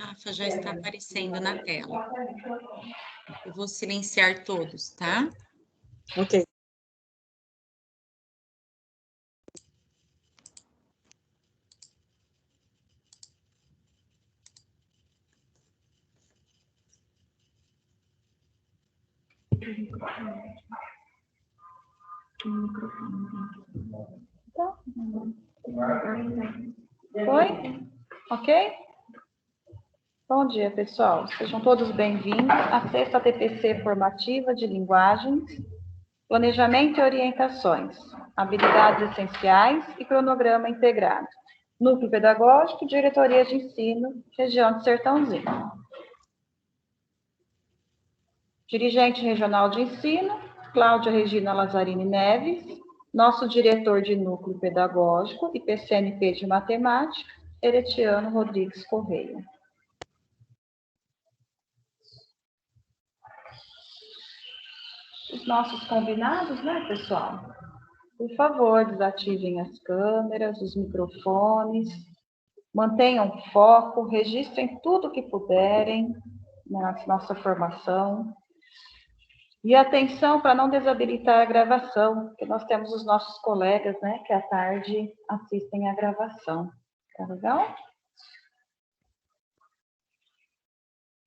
Rafa, já está aparecendo na tela. Eu vou silenciar todos, tá? Ok. Oi? Ok? Bom dia, pessoal. Sejam todos bem-vindos à sexta TPC formativa de linguagens, planejamento e orientações, habilidades essenciais e cronograma integrado. Núcleo Pedagógico, Diretoria de Ensino, região de Sertãozinho. Dirigente regional de ensino, Cláudia Regina Lazzarini Neves, nosso diretor de núcleo pedagógico e PCNP de matemática, Heretiano Rodrigues Correia. Os nossos combinados, né, pessoal? Por favor, desativem as câmeras, os microfones, mantenham foco, registrem tudo que puderem na nossa formação. E atenção para não desabilitar a gravação, porque nós temos os nossos colegas, né, que à tarde assistem à gravação. Tá legal?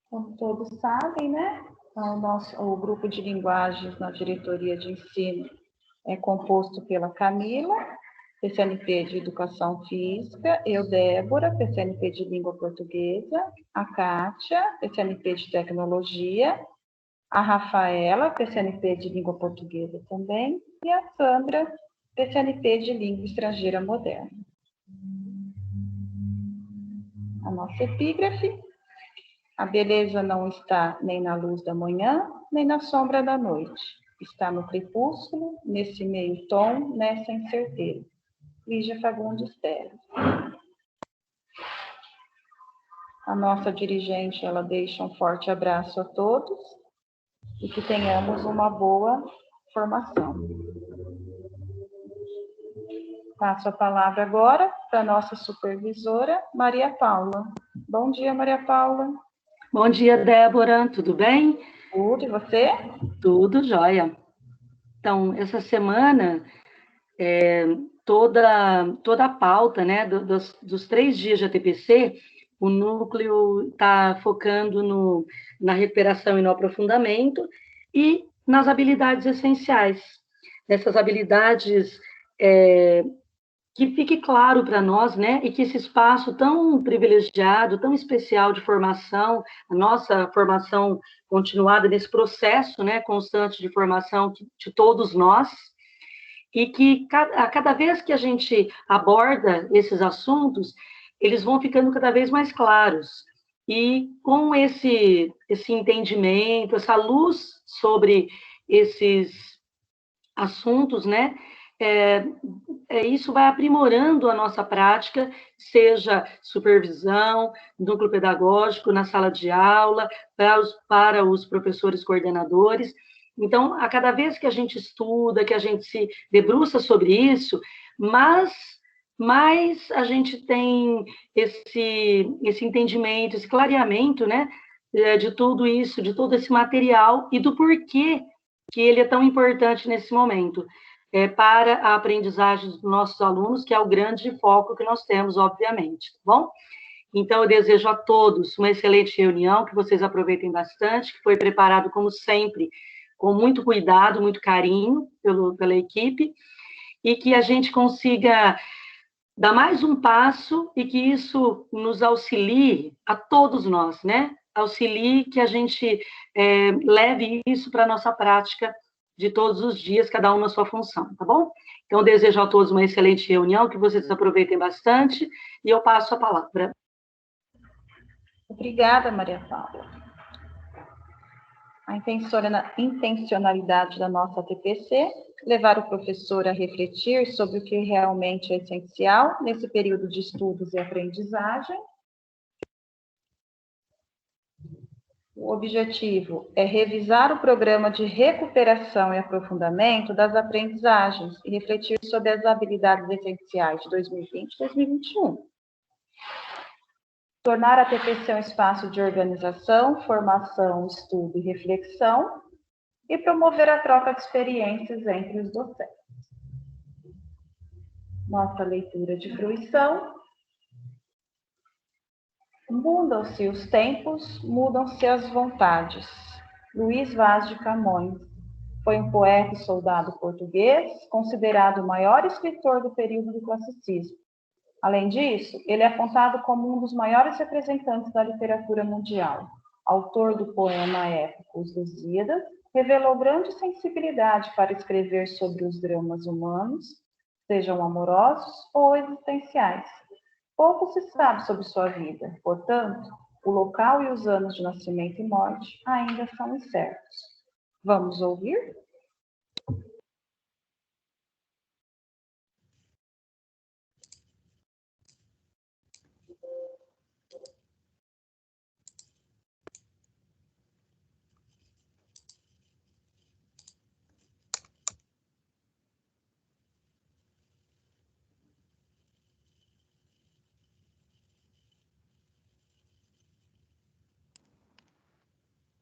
Como todos sabem, né, o grupo de linguagens na diretoria de ensino é composto pela Camila, PCNP de Educação Física, eu, Débora, PCNP de Língua Portuguesa, a Kátia, PCNP de Tecnologia, a Rafaela, PCNP de Língua Portuguesa também, e a Sandra, PCNP de Língua Estrangeira Moderna. A nossa epígrafe: a beleza não está nem na luz da manhã, nem na sombra da noite. Está no crepúsculo, nesse meio tom, nessa incerteza. Lígia Fagundes Teles. A nossa dirigente, ela deixa um forte abraço a todos e que tenhamos uma boa formação. Passo a palavra agora para a nossa supervisora, Maria Paula. Bom dia, Maria Paula. Bom dia, Débora. Tudo bem? Tudo, e você? Tudo jóia. Então, essa semana, toda a pauta, né, dos 3 dias de ATPC, o núcleo está focando na recuperação e no aprofundamento e nas habilidades essenciais. Nessas habilidades que fique claro para nós, né, e que esse espaço tão privilegiado, tão especial de formação, a nossa formação continuada nesse processo, né, constante de formação de todos nós, e que a cada vez que a gente aborda esses assuntos, eles vão ficando cada vez mais claros. E com esse entendimento, essa luz sobre esses assuntos, né, isso vai aprimorando a nossa prática, seja supervisão, núcleo pedagógico, na sala de aula, para os professores coordenadores. Então, a cada vez que a gente estuda, que a gente se debruça sobre isso, mais a gente tem esse entendimento, esse clareamento, né, de tudo isso, de todo esse material e do porquê que ele é tão importante nesse momento. Para a aprendizagem dos nossos alunos, que é o grande foco que nós temos, obviamente, tá bom? Então, eu desejo a todos uma excelente reunião, que vocês aproveitem bastante, que foi preparado, como sempre, com muito cuidado, muito carinho pela equipe, e que a gente consiga dar mais um passo e que isso nos auxilie a todos nós, né? Auxilie que a gente leve isso para a nossa prática de todos os dias, cada um na sua função, tá bom? Então, eu desejo a todos uma excelente reunião, que vocês aproveitem bastante, e eu passo a palavra. Obrigada, Maria Paula. A intencionalidade da nossa TPC levar o professor a refletir sobre o que realmente é essencial nesse período de estudos e aprendizagem. O objetivo é revisar o programa de recuperação e aprofundamento das aprendizagens e refletir sobre as habilidades essenciais de 2020 e 2021. Tornar a TPC um espaço de organização, formação, estudo e reflexão e promover a troca de experiências entre os docentes. Nossa leitura de fruição. Mudam-se os tempos, mudam-se as vontades. Luís Vaz de Camões foi um poeta e soldado português, considerado o maior escritor do período do classicismo. Além disso, ele é apontado como um dos maiores representantes da literatura mundial. Autor do poema épico Os Lusíadas, revelou grande sensibilidade para escrever sobre os dramas humanos, sejam amorosos ou existenciais. Pouco se sabe sobre sua vida, portanto, o local e os anos de nascimento e morte ainda são incertos. Vamos ouvir?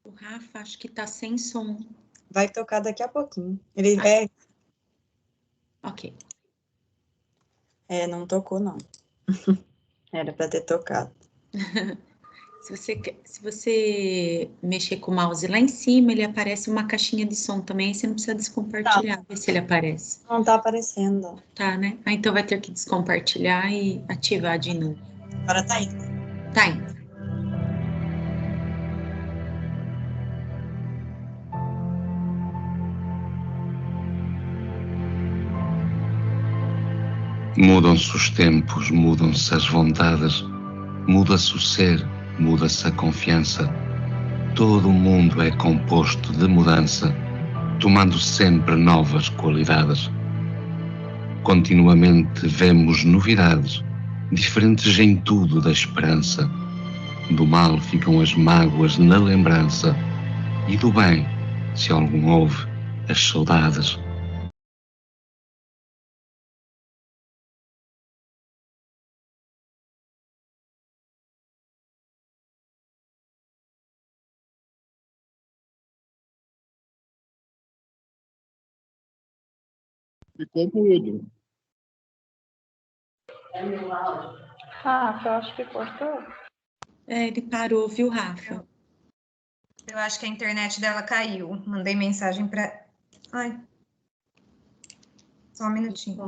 O Rafa, acho que está sem som. Vai tocar daqui a pouquinho. Ele Ok. não tocou, não. Era para ter tocado. Se você mexer com o mouse lá em cima, ele aparece uma caixinha de som também, você não precisa descompartilhar, ver se ele aparece. Não está aparecendo. Tá, né? Ah, então vai ter que descompartilhar e ativar de novo. Agora tá indo. Tá indo. Mudam-se os tempos, mudam-se as vontades, muda-se o ser, muda-se a confiança. Todo o mundo é composto de mudança, tomando sempre novas qualidades. Continuamente vemos novidades, diferentes em tudo da esperança. Do mal ficam as mágoas na lembrança, e do bem, se algum houve, as saudades. Ficou mudo. Rafa, eu acho que cortou. Ele parou, viu, Rafa? Eu acho que a internet dela caiu. Mandei mensagem para... Ai. Só um minutinho.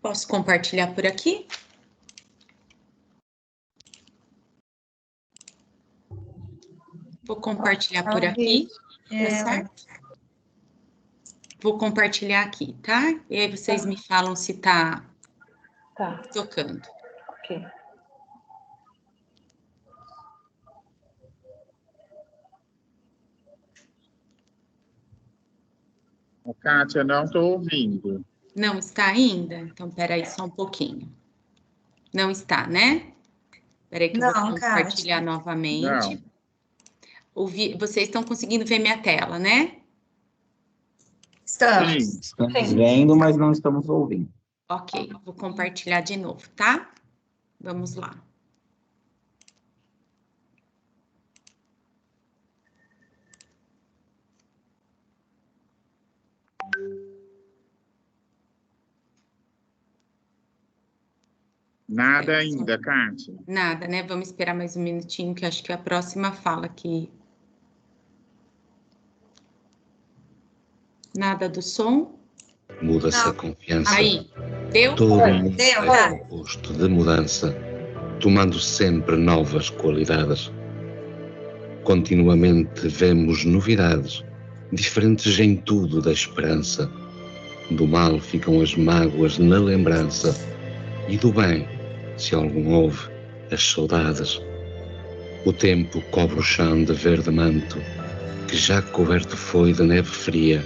Posso compartilhar por aqui? Vou compartilhar por aqui, tá certo? Vou compartilhar aqui, tá? E aí vocês me falam se tá tocando. Ok. Kátia, não estou ouvindo. Não está ainda? Então, peraí só um pouquinho. Não está, né? Peraí que eu vou compartilhar novamente. Não. Vocês estão conseguindo ver minha tela, né? Estamos. Sim, estamos vendo, mas não estamos ouvindo. Ok, vou compartilhar de novo, tá? Vamos lá. Nada ainda, Kátia. Nada, né? Vamos esperar mais um minutinho, que acho que é a próxima fala aqui. Nada do som. Muda-se a confiança. Aí, deu? Todo mundo Deu, é tá. composto de mudança, tomando sempre novas qualidades. Continuamente vemos novidades, diferentes em tudo da esperança. Do mal ficam as mágoas na lembrança, e do bem, se algum houve, as saudades. O tempo cobre o chão de verde manto, que já coberto foi de neve fria,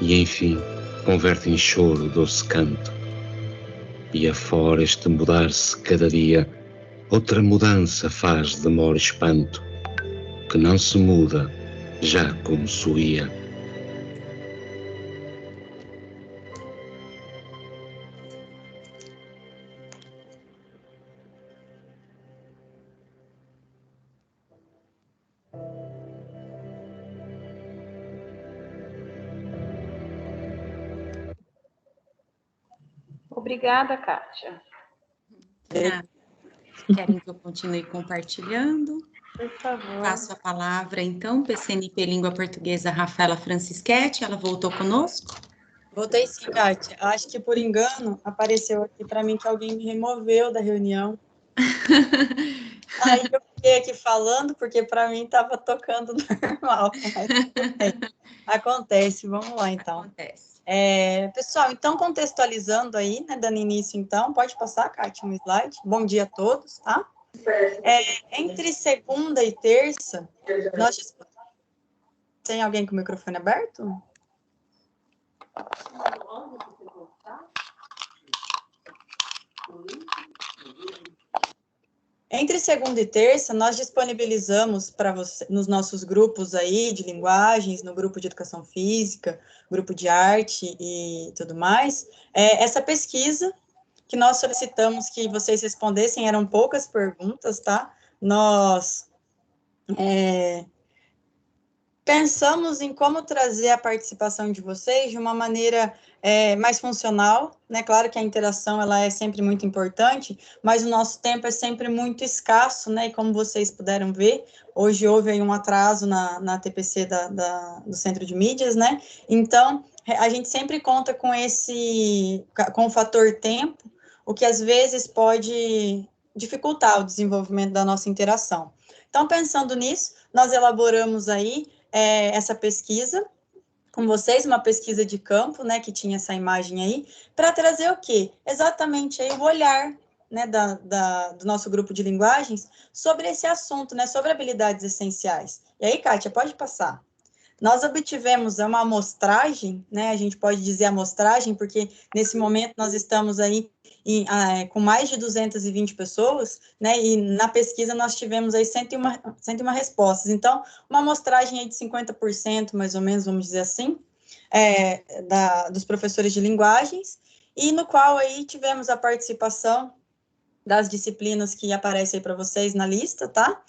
e enfim converte em choro o doce canto. E afora este mudar-se cada dia, outra mudança faz demora e espanto, que não se muda já como soía. Obrigada, Kátia. Querem que eu continue compartilhando? Por favor. Passo a palavra, então, PCNP Língua Portuguesa, Rafaela Francischetti. Ela voltou conosco? Voltei sim, Kátia. Acho que, por engano, apareceu aqui para mim que alguém me removeu da reunião. Aí eu fiquei aqui falando, porque para mim estava tocando normal. Acontece, vamos lá, então. Acontece. Pessoal, então, contextualizando aí, né, dando início, então, pode passar, Kátia, um slide. Bom dia a todos, tá? Entre segunda e terça, nós... Tem alguém com o microfone aberto? Entre segunda e terça, nós disponibilizamos para você, nos nossos grupos aí de linguagens, no grupo de educação física, grupo de arte e tudo mais, essa pesquisa que nós solicitamos que vocês respondessem, eram poucas perguntas, tá? Nós pensamos em como trazer a participação de vocês de uma maneira mais funcional, né? Claro que a interação ela é sempre muito importante, mas o nosso tempo é sempre muito escasso, né? E como vocês puderam ver, hoje houve aí um atraso na TPC do Centro de Mídias, né? Então, a gente sempre conta com o fator tempo, o que às vezes pode dificultar o desenvolvimento da nossa interação. Então, pensando nisso, nós elaboramos aí essa pesquisa com vocês, uma pesquisa de campo, né, que tinha essa imagem aí, para trazer o quê? Exatamente aí o olhar, né, do nosso grupo de linguagens sobre esse assunto, né, sobre habilidades essenciais. E aí, Kátia, pode passar. Nós obtivemos uma amostragem, né, a gente pode dizer amostragem, porque nesse momento nós estamos aí com mais de 220 pessoas, né, e na pesquisa nós tivemos aí 101 respostas. Então, uma amostragem aí de 50%, mais ou menos, vamos dizer assim, dos professores de linguagens, e no qual aí tivemos a participação das disciplinas que aparecem aí para vocês na lista, tá?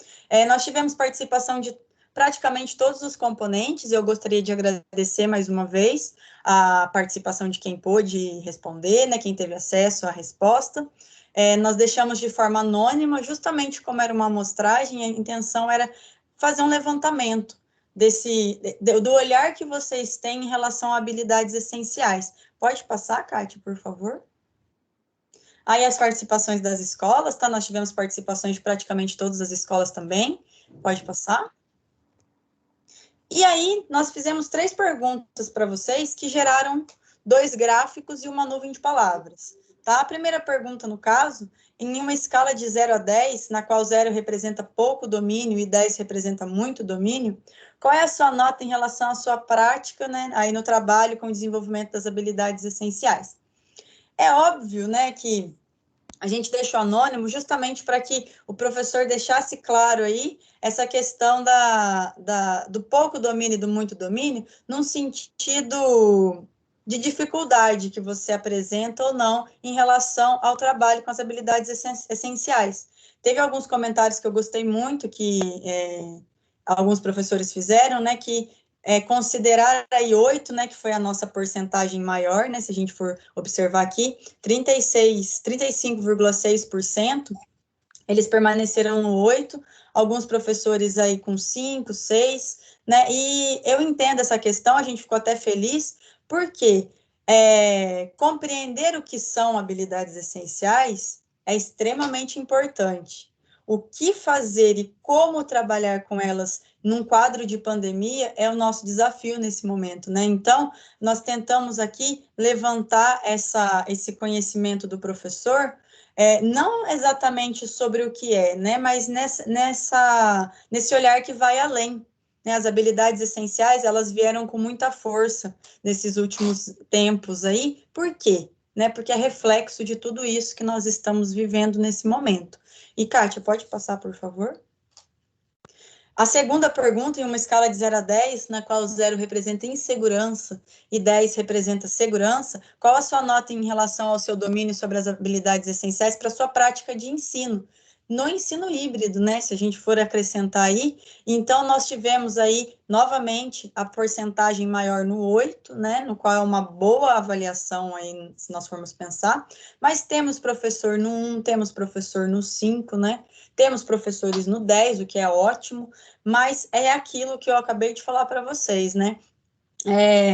Nós tivemos participação de praticamente todos os componentes. Eu gostaria de agradecer mais uma vez a participação de quem pôde responder, né, quem teve acesso à resposta. Nós deixamos de forma anônima, justamente como era uma amostragem, a intenção era fazer um levantamento do olhar que vocês têm em relação a habilidades essenciais. Pode passar, Kátia, por favor? Aí as participações das escolas, tá? Nós tivemos participações de praticamente todas as escolas também. Pode passar? E aí, nós fizemos 3 perguntas para vocês que geraram 2 gráficos e uma nuvem de palavras, tá? A primeira pergunta, no caso, em uma escala de 0 a 10, na qual 0 representa pouco domínio e 10 representa muito domínio, qual é a sua nota em relação à sua prática, né, aí no trabalho com o desenvolvimento das habilidades essenciais? É óbvio, né, que a gente deixou anônimo justamente para que o professor deixasse claro aí essa questão do pouco domínio e do muito domínio, num sentido de dificuldade que você apresenta ou não em relação ao trabalho com as habilidades essenciais. Teve alguns comentários que eu gostei muito, que alguns professores fizeram, né, que considerar aí 8, né, que foi a nossa porcentagem maior, né, se a gente for observar aqui, 35,6%, eles permaneceram no 8, alguns professores aí com 5, 6, né, e eu entendo essa questão, a gente ficou até feliz, porque compreender o que são habilidades essenciais é extremamente importante. O que fazer e como trabalhar com elas num quadro de pandemia é o nosso desafio nesse momento, né? Então, nós tentamos aqui levantar esse conhecimento do professor não exatamente sobre o que é, né, mas nesse olhar que vai além. Né, as habilidades essenciais, elas vieram com muita força nesses últimos tempos aí. Por quê? Né, porque é reflexo de tudo isso que nós estamos vivendo nesse momento. E, Kátia, pode passar, por favor? A segunda pergunta, em uma escala de 0 a 10, na qual 0 representa insegurança e 10 representa segurança, qual a sua nota em relação ao seu domínio sobre as habilidades essenciais para a sua prática de ensino? No ensino híbrido, né, se a gente for acrescentar aí, então nós tivemos aí, novamente, a porcentagem maior no 8, né, no qual é uma boa avaliação aí, se nós formos pensar, mas temos professor no 1, temos professor no 5, né, temos professores no 10, o que é ótimo, mas é aquilo que eu acabei de falar para vocês, né,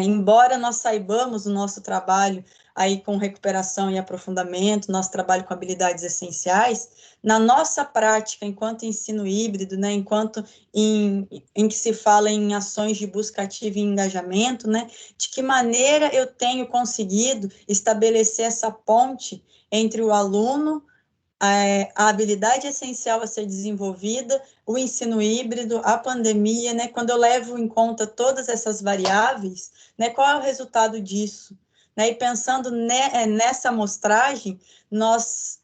embora nós saibamos o nosso trabalho aí com recuperação e aprofundamento, nosso trabalho com habilidades essenciais, na nossa prática, enquanto ensino híbrido, né, enquanto em que se fala em ações de busca ativa e engajamento, né, de que maneira eu tenho conseguido estabelecer essa ponte entre o aluno, a habilidade essencial a ser desenvolvida, o ensino híbrido, a pandemia, né, quando eu levo em conta todas essas variáveis, né, qual é o resultado disso? Né, e pensando nessa amostragem, nós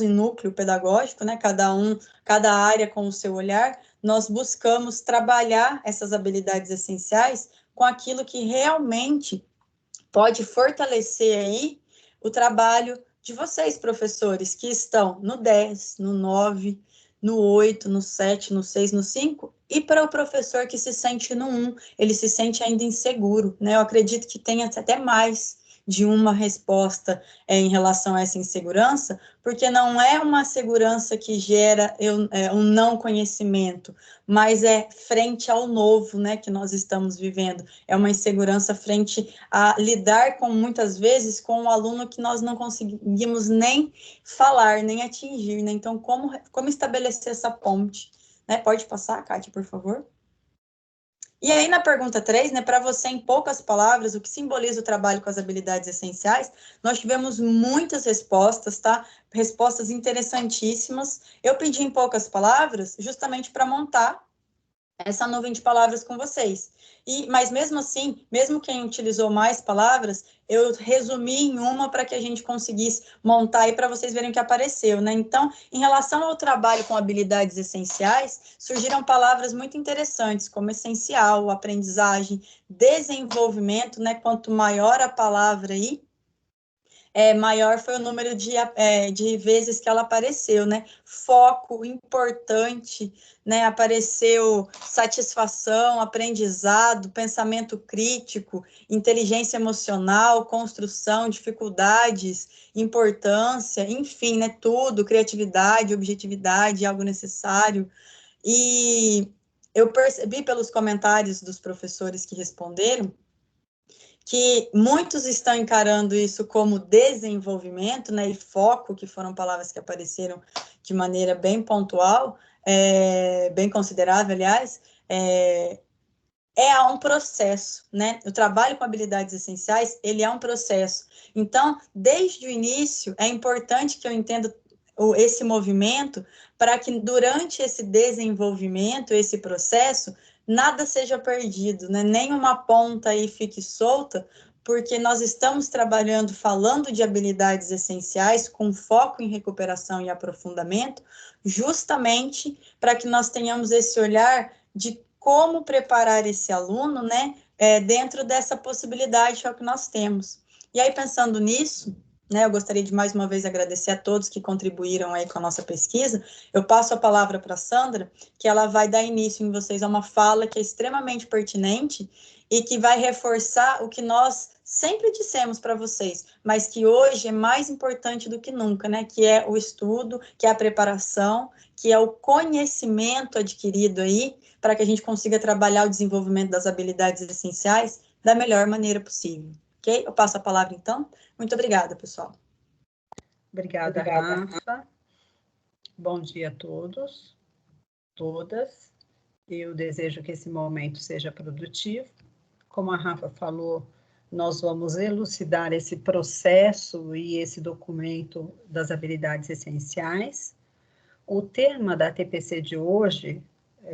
em núcleo pedagógico, né, cada área com o seu olhar, nós buscamos trabalhar essas habilidades essenciais com aquilo que realmente pode fortalecer aí o trabalho de vocês, professores, que estão no 10, no 9, no 8, no 7, no 6, no 5, e para o professor que se sente no 1, ele se sente ainda inseguro, né? Eu acredito que tenha até mais de uma resposta em relação a essa insegurança, porque não é uma segurança que gera um não conhecimento, mas é frente ao novo, né, que nós estamos vivendo. É uma insegurança frente a lidar com, muitas vezes, com um aluno que nós não conseguimos nem falar, nem atingir, né? Então, como estabelecer essa ponte? Né? Pode passar, Kátia, por favor? E aí, na pergunta 3, né, para você, em poucas palavras, o que simboliza o trabalho com as habilidades essenciais, nós tivemos muitas respostas, tá? Respostas interessantíssimas. Eu pedi em poucas palavras, justamente para montar essa nuvem de palavras com vocês. Mas mesmo assim, mesmo quem utilizou mais palavras, eu resumi em uma para que a gente conseguisse montar aí para vocês verem o que apareceu, né? Então, em relação ao trabalho com habilidades essenciais, surgiram palavras muito interessantes, como essencial, aprendizagem, desenvolvimento, né? Quanto maior a palavra aí, maior foi o número de vezes que ela apareceu, né? Foco, importante, né? Apareceu satisfação, aprendizado, pensamento crítico, inteligência emocional, construção, dificuldades, importância, enfim, né? Tudo, criatividade, objetividade, algo necessário. E eu percebi pelos comentários dos professores que responderam que muitos estão encarando isso como desenvolvimento, né, e foco, que foram palavras que apareceram de maneira bem pontual, bem considerável, aliás, um processo, né? O trabalho com habilidades essenciais, ele é um processo. Então, desde o início, é importante que eu entenda esse movimento para que durante esse desenvolvimento, esse processo, nada seja perdido, né? Nenhuma ponta aí fique solta, porque nós estamos trabalhando, falando de habilidades essenciais, com foco em recuperação e aprofundamento, justamente para que nós tenhamos esse olhar de como preparar esse aluno, né, dentro dessa possibilidade que é o que nós temos. E aí, pensando nisso, né, eu gostaria de mais uma vez agradecer a todos que contribuíram aí com a nossa pesquisa. Eu passo a palavra para a Sandra, que ela vai dar início em vocês a uma fala que é extremamente pertinente e que vai reforçar o que nós sempre dissemos para vocês, mas que hoje é mais importante do que nunca, né, que é o estudo, que é a preparação, que é o conhecimento adquirido aí, para que a gente consiga trabalhar o desenvolvimento das habilidades essenciais da melhor maneira possível. Ok? Eu passo a palavra, então. Muito obrigada, pessoal. Obrigada, Rafa. Bom dia a todos, todas. Eu desejo que esse momento seja produtivo. Como a Rafa falou, nós vamos elucidar esse processo e esse documento das habilidades essenciais. O tema da TPC de hoje,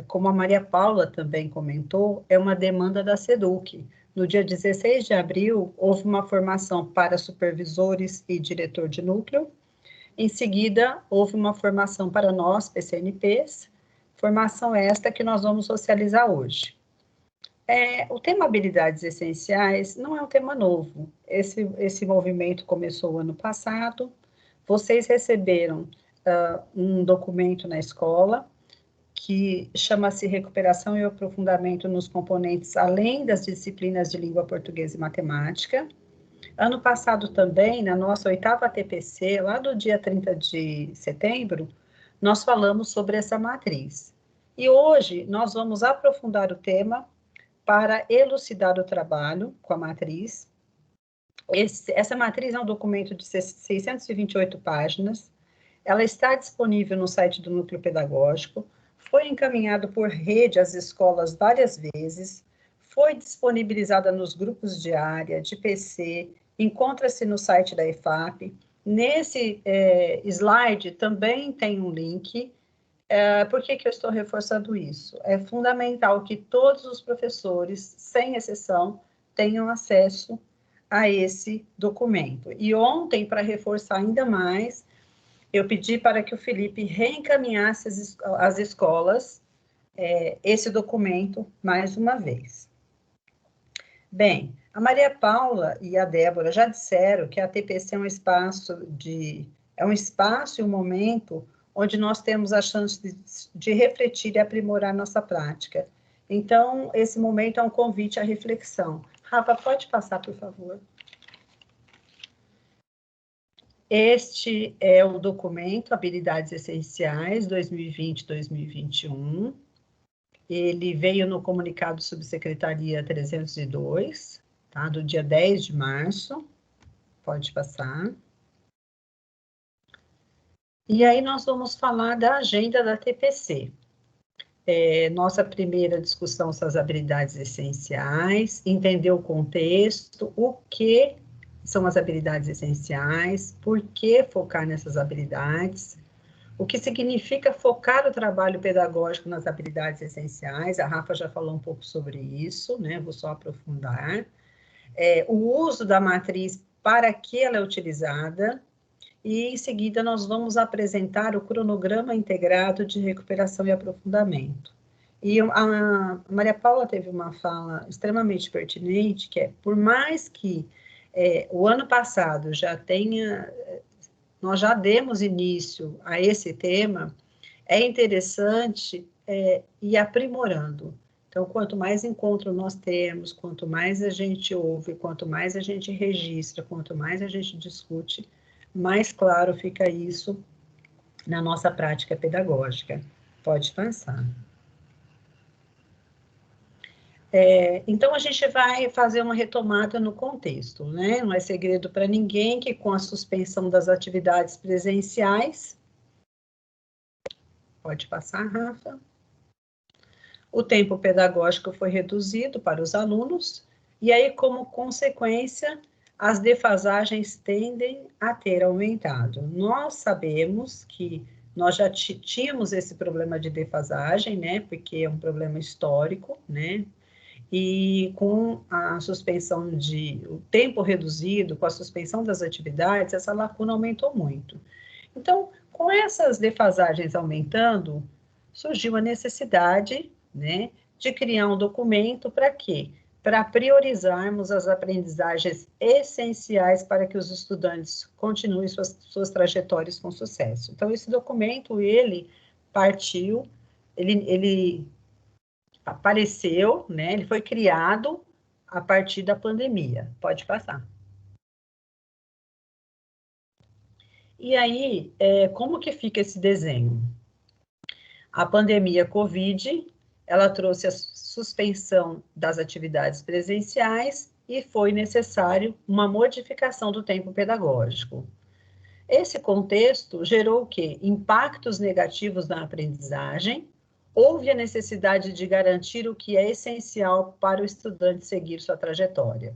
como a Maria Paula também comentou, é uma demanda da SEDUC. No dia 16 de abril, houve uma formação para supervisores e diretor de núcleo. Em seguida, houve uma formação para nós, PCNPs, formação esta que nós vamos socializar hoje. O tema habilidades essenciais não é um tema novo. Esse movimento começou ano passado. Vocês receberam um documento na escola que chama-se Recuperação e Aprofundamento nos Componentes além das disciplinas de língua portuguesa e matemática. Ano passado também, na nossa 8ª TPC, lá do dia 30 de setembro, nós falamos sobre essa matriz. E hoje nós vamos aprofundar o tema para elucidar o trabalho com a matriz. Essa matriz é um documento de 628 páginas, ela está disponível no site do Núcleo Pedagógico, foi encaminhado por rede às escolas várias vezes, foi disponibilizada nos grupos de área, de PC, encontra-se no site da EFAP. Nesse slide também tem um link. Por que eu estou reforçando isso? É fundamental que todos os professores, sem exceção, tenham acesso a esse documento. E ontem, para reforçar ainda mais, eu pedi para que o Felipe reencaminhasse às escolas esse documento mais uma vez. Bem, a Maria Paula e a Débora já disseram que a TPC é um espaço e um momento onde nós temos a chance de refletir e aprimorar nossa prática. Então, esse momento é um convite à reflexão. Rafa, pode passar, por favor? Este é o documento Habilidades Essenciais 2020-2021. Ele veio no comunicado Subsecretaria 302, tá? Do dia 10 de março. Pode passar. E aí nós vamos falar da agenda da TPC. Nossa primeira discussão são as habilidades essenciais, entender o contexto, o que são as habilidades essenciais, por que focar nessas habilidades, o que significa focar o trabalho pedagógico nas habilidades essenciais, a Rafa já falou um pouco sobre isso, né? Vou só aprofundar. O uso da matriz, para que ela é utilizada, e em seguida nós vamos apresentar o cronograma integrado de recuperação e aprofundamento. E a Maria Paula teve uma fala extremamente pertinente, que por mais que o ano passado nós já demos início a esse tema, é interessante ir aprimorando. Então, quanto mais encontro nós temos, quanto mais a gente ouve, quanto mais a gente registra, quanto mais a gente discute, mais claro fica isso na nossa prática pedagógica. Pode passar. Então, a gente vai fazer uma retomada no contexto, né? Não é segredo para ninguém que com a suspensão das atividades presenciais, pode passar, Rafa, o tempo pedagógico foi reduzido para os alunos, e aí, como consequência, as defasagens tendem a ter aumentado. Nós sabemos que nós já tínhamos esse problema de defasagem, né? Porque é um problema histórico, né? E com a suspensão o tempo reduzido, com a suspensão das atividades, essa lacuna aumentou muito. Então, com essas defasagens aumentando, surgiu a necessidade, né, de criar um documento para quê? Para priorizarmos as aprendizagens essenciais para que os estudantes continuem suas trajetórias com sucesso. Então, esse documento, ele apareceu, né, ele foi criado a partir da pandemia. Pode passar. E aí, como que fica esse desenho? A pandemia COVID, ela trouxe a suspensão das atividades presenciais e foi necessário uma modificação do tempo pedagógico. Esse contexto gerou o quê? Impactos negativos na aprendizagem. Houve a necessidade de garantir o que é essencial para o estudante seguir sua trajetória.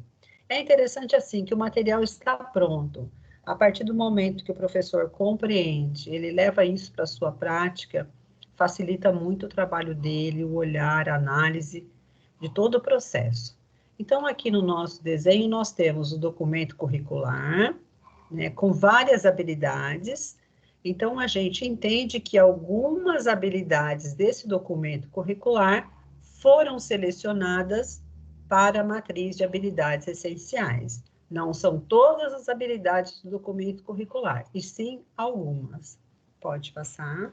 É interessante, assim, que o material está pronto. A partir do momento que o professor compreende, ele leva isso para a sua prática, facilita muito o trabalho dele, o olhar, a análise de todo o processo. Então, aqui no nosso desenho, nós temos o documento curricular, né, com várias habilidades. Então, a gente entende que algumas habilidades desse documento curricular foram selecionadas para a matriz de habilidades essenciais. Não são todas as habilidades do documento curricular, e sim algumas. Pode passar.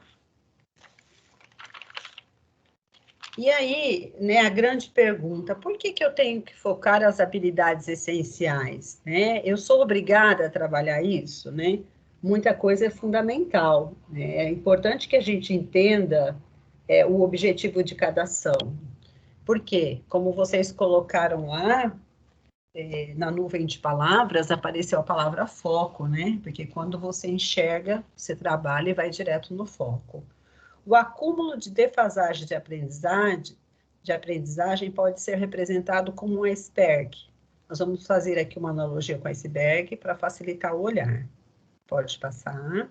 E aí, né, a grande pergunta, por que eu tenho que focar as habilidades essenciais? Né? Eu sou obrigada a trabalhar isso, né? Muita coisa é fundamental, né? É importante que a gente entenda o objetivo de cada ação. Por quê? Como vocês colocaram lá, na nuvem de palavras, apareceu a palavra foco, né? Porque quando você enxerga, você trabalha e vai direto no foco. O acúmulo de defasagem de aprendizagem pode ser representado como um iceberg. Nós vamos fazer aqui uma analogia com iceberg para facilitar o olhar. Pode passar.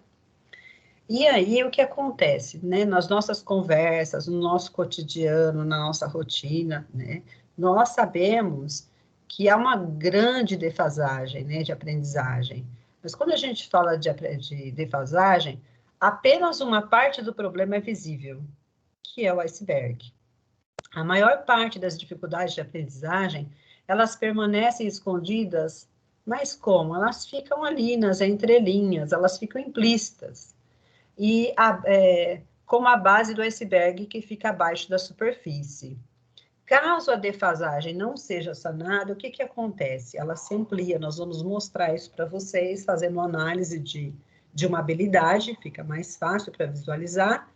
E aí, o que acontece, né? Nas nossas conversas, no nosso cotidiano, na nossa rotina, né? Nós sabemos que há uma grande defasagem, né, de aprendizagem. Mas quando a gente fala de defasagem, apenas uma parte do problema é visível, que é o iceberg. A maior parte das dificuldades de aprendizagem, elas permanecem escondidas, mas como? Elas ficam ali nas entrelinhas, elas ficam implícitas. E como a base do iceberg que fica abaixo da superfície. Caso a defasagem não seja sanada, o que acontece? Ela se amplia, nós vamos mostrar isso para vocês, fazendo uma análise de uma habilidade, fica mais fácil para visualizar.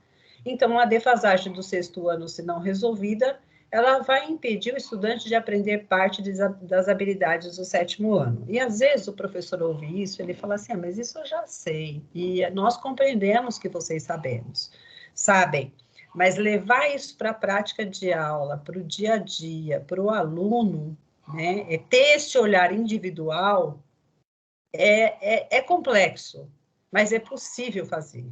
Então, a defasagem do 6º ano, se não resolvida, ela vai impedir o estudante de aprender parte das habilidades do 7º ano. E, às vezes, o professor ouve isso, ele fala assim, mas isso eu já sei, e nós compreendemos que vocês sabem, mas levar isso para a prática de aula, para o dia a dia, para o aluno, né, ter esse olhar individual, é complexo, mas é possível fazer.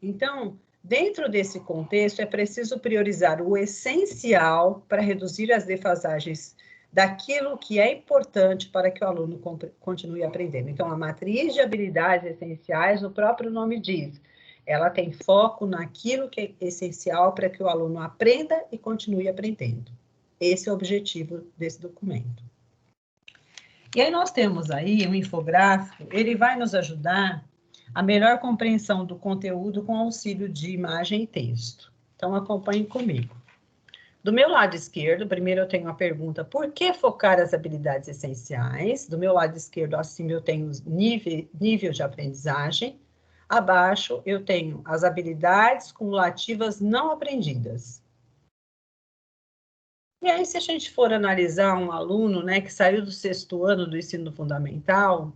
Então, dentro desse contexto, é preciso priorizar o essencial para reduzir as defasagens daquilo que é importante para que o aluno continue aprendendo. Então, a matriz de habilidades essenciais, o próprio nome diz, ela tem foco naquilo que é essencial para que o aluno aprenda e continue aprendendo. Esse é o objetivo desse documento. E aí nós temos aí um infográfico, ele vai nos ajudar a melhor compreensão do conteúdo com auxílio de imagem e texto. Então, acompanhe comigo. Do meu lado esquerdo, primeiro eu tenho a pergunta, por que focar as habilidades essenciais? Do meu lado esquerdo, acima eu tenho nível de aprendizagem. Abaixo, eu tenho as habilidades cumulativas não aprendidas. E aí, se a gente for analisar um aluno, né, que saiu do 6º ano do ensino fundamental,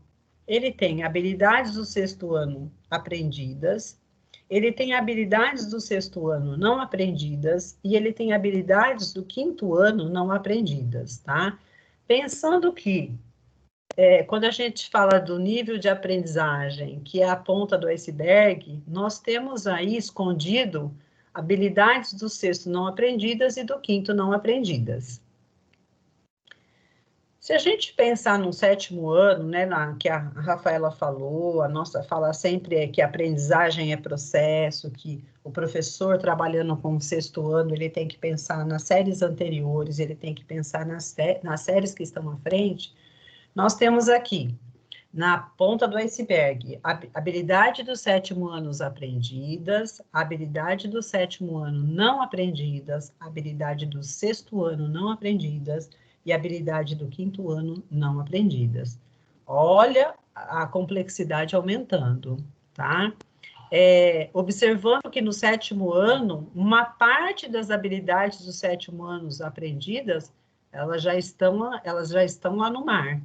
ele tem habilidades do 6º ano aprendidas, ele tem habilidades do 6º ano não aprendidas, e ele tem habilidades do 5º ano não aprendidas, tá? Pensando que quando a gente fala do nível de aprendizagem, que é a ponta do iceberg, nós temos aí escondido habilidades do 6º não aprendidas e do 5º não aprendidas. Se a gente pensar no 7º ano, né, que a Rafaela falou, a nossa fala sempre é que a aprendizagem é processo, que o professor trabalhando com o 6º ano, ele tem que pensar nas séries anteriores, ele tem que pensar nas séries que estão à frente. Nós temos aqui, na ponta do iceberg, a habilidade dos 7º anos aprendidas, a habilidade do 7º ano não aprendidas, a habilidade do 6º ano não aprendidas e a habilidade do 5º ano não aprendidas. Olha a complexidade aumentando, tá? Observando que no 7º ano, uma parte das habilidades dos 7º anos aprendidas, elas já estão lá no mar.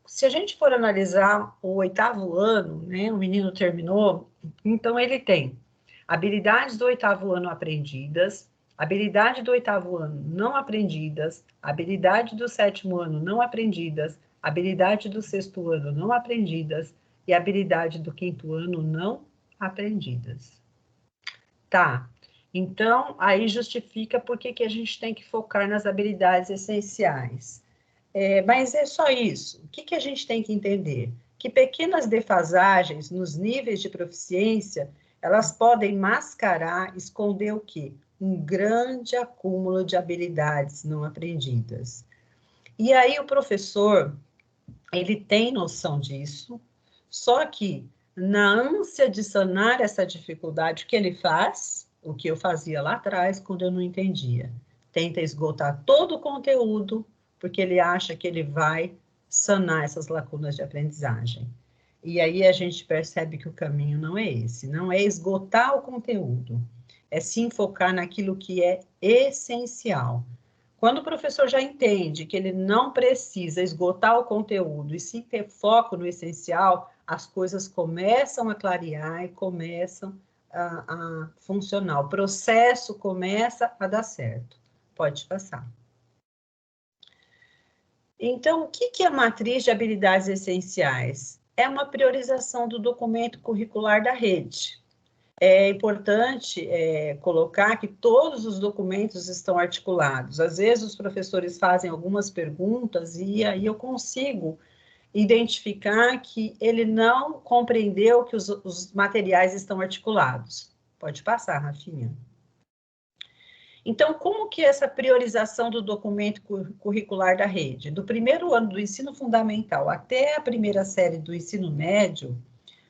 Se a gente for analisar o 8º ano, né, o menino terminou, então ele tem habilidades do 8º ano aprendidas, habilidade do 8º ano não aprendidas, habilidade do 7º ano não aprendidas, habilidade do 6º ano não aprendidas e habilidade do 5º ano não aprendidas. Tá, então aí justifica por que a gente tem que focar nas habilidades essenciais. Mas é só isso. O que a gente tem que entender? Que pequenas defasagens nos níveis de proficiência, elas podem mascarar, esconder o quê? Um grande acúmulo de habilidades não aprendidas. E aí o professor, ele tem noção disso, só que na ânsia de sanar essa dificuldade, o que ele faz? O que eu fazia lá atrás, quando eu não entendia. Tenta esgotar todo o conteúdo, porque ele acha que ele vai sanar essas lacunas de aprendizagem. E aí a gente percebe que o caminho não é esse, não é esgotar o conteúdo, é sim focar naquilo que é essencial. Quando o professor já entende que ele não precisa esgotar o conteúdo e sim ter foco no essencial, as coisas começam a clarear e começam a funcionar. O processo começa a dar certo. Pode passar. Então, o que é a matriz de habilidades essenciais? É uma priorização do documento curricular da rede. É importante colocar que todos os documentos estão articulados. Às vezes, os professores fazem algumas perguntas e aí eu consigo identificar que ele não compreendeu que os materiais estão articulados. Pode passar, Rafinha. Então, como que é essa priorização do documento curricular da rede? Do primeiro ano do ensino fundamental até a primeira série do ensino médio,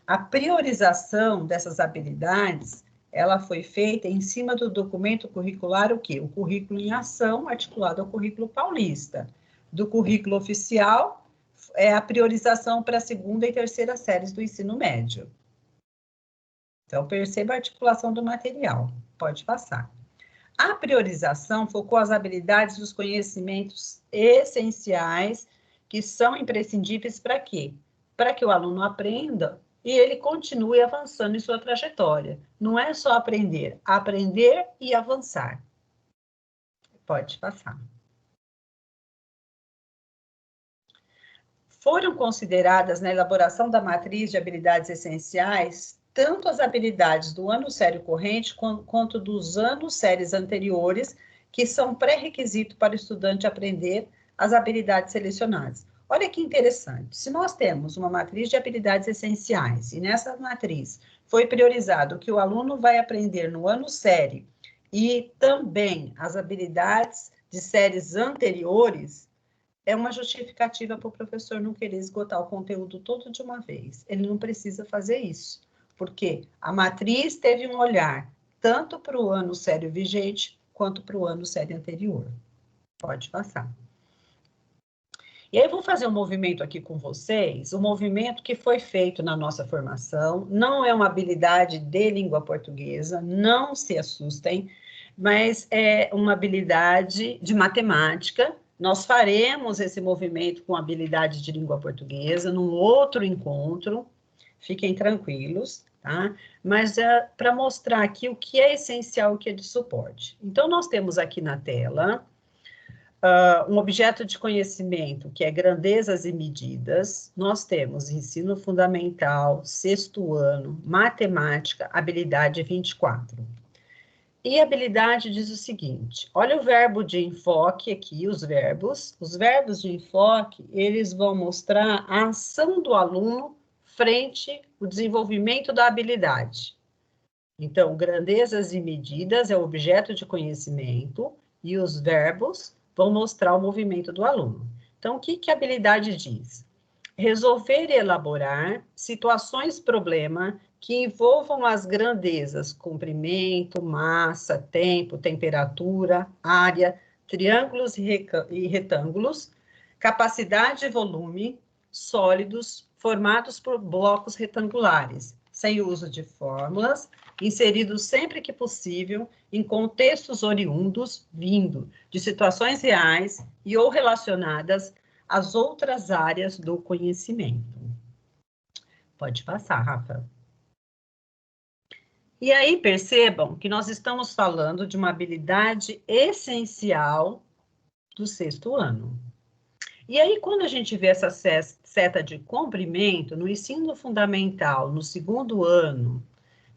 a priorização dessas habilidades, ela foi feita em cima do documento curricular, o quê? O currículo em ação, articulado ao currículo paulista. Do currículo oficial, é a priorização para a segunda e terceira séries do ensino médio. Então, perceba a articulação do material. Pode passar. A priorização focou as habilidades dos conhecimentos essenciais que são imprescindíveis para quê? Para que o aluno aprenda e ele continue avançando em sua trajetória. Não é só aprender e avançar. Pode passar. Foram consideradas na elaboração da matriz de habilidades essenciais tanto as habilidades do ano sério corrente quanto dos anos séries anteriores, que são pré-requisito para o estudante aprender as habilidades selecionadas. Olha que interessante, se nós temos uma matriz de habilidades essenciais, e nessa matriz foi priorizado o que o aluno vai aprender no ano série, e também as habilidades de séries anteriores, é uma justificativa para o professor não querer esgotar o conteúdo todo de uma vez. Ele não precisa fazer isso, porque a matriz teve um olhar tanto para o ano sério vigente, quanto para o ano sério anterior. Pode passar. E aí eu vou fazer um movimento aqui com vocês, um movimento que foi feito na nossa formação, não é uma habilidade de língua portuguesa, não se assustem, mas é uma habilidade de matemática. Nós faremos esse movimento com habilidade de língua portuguesa num outro encontro, fiquem tranquilos, tá? Mas é para mostrar aqui o que é essencial e o que é de suporte. Então, nós temos aqui na tela um objeto de conhecimento, que é grandezas e medidas. Nós temos ensino fundamental, 6º ano, matemática, habilidade 24. E a habilidade diz o seguinte, olha o verbo de enfoque aqui, os verbos de enfoque, eles vão mostrar a ação do aluno frente ao desenvolvimento da habilidade. Então, grandezas e medidas é o objeto de conhecimento e os verbos vão mostrar o movimento do aluno. Então, o que a habilidade diz? Resolver e elaborar situações problema que envolvam as grandezas, comprimento, massa, tempo, temperatura, área, triângulos e retângulos, capacidade e volume, sólidos, formados por blocos retangulares, sem uso de fórmulas, inseridos sempre que possível em contextos oriundos, vindo de situações reais e ou relacionadas às outras áreas do conhecimento. Pode passar, Rafa. E aí percebam que nós estamos falando de uma habilidade essencial do 6º ano. E aí, quando a gente vê essa seta de comprimento no ensino fundamental, no 2º ano,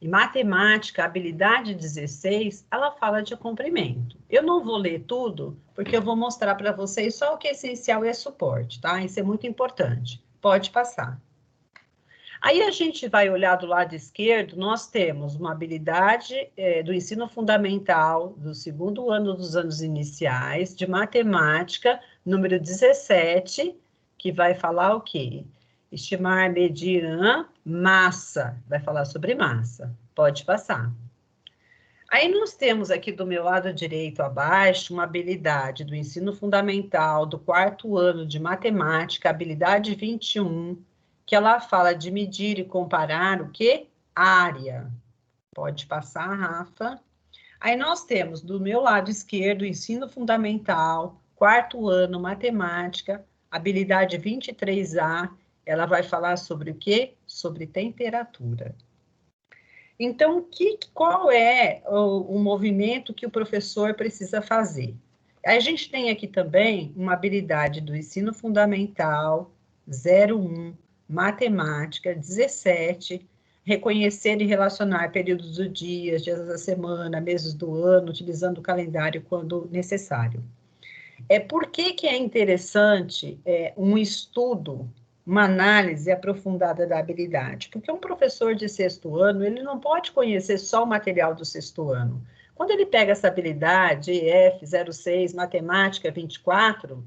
em matemática, habilidade 16, ela fala de comprimento. Eu não vou ler tudo, porque eu vou mostrar para vocês só o que é essencial e é suporte, tá? Isso é muito importante. Pode passar. Aí a gente vai olhar do lado esquerdo, nós temos uma habilidade do ensino fundamental, do 2º ano dos anos iniciais, de matemática, número 17, que vai falar o quê? Estimar, medir, massa, vai falar sobre massa. Pode passar. Aí nós temos aqui do meu lado direito abaixo uma habilidade do ensino fundamental, do 4º ano de matemática, habilidade 21, que ela fala de medir e comparar o quê? Área. Pode passar, Rafa. Aí nós temos do meu lado esquerdo, ensino fundamental, 4º ano, matemática, habilidade 23A, ela vai falar sobre o quê? Sobre temperatura. Então, qual é o movimento que o professor precisa fazer? A gente tem aqui também uma habilidade do ensino fundamental, 01, matemática, 17, reconhecer e relacionar períodos do dia, dias da semana, meses do ano, utilizando o calendário quando necessário. Por que é interessante um estudo, uma análise aprofundada da habilidade? Porque um professor de 6º ano, ele não pode conhecer só o material do 6º ano. Quando ele pega essa habilidade, EF 06, matemática 24,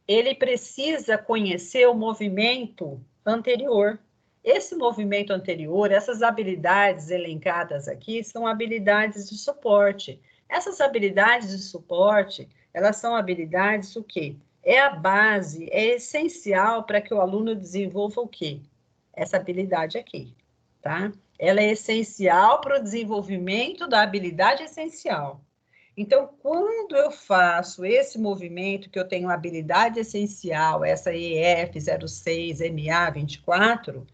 ele precisa conhecer o movimento anterior. Esse movimento anterior, essas habilidades elencadas aqui, são habilidades de suporte. Essas habilidades de suporte, elas são habilidades o quê? É a base, é essencial para que o aluno desenvolva o quê? Essa habilidade aqui, tá? Ela é essencial para o desenvolvimento da habilidade essencial. Então, quando eu faço esse movimento, que eu tenho habilidade essencial, essa EF 06, MA 24,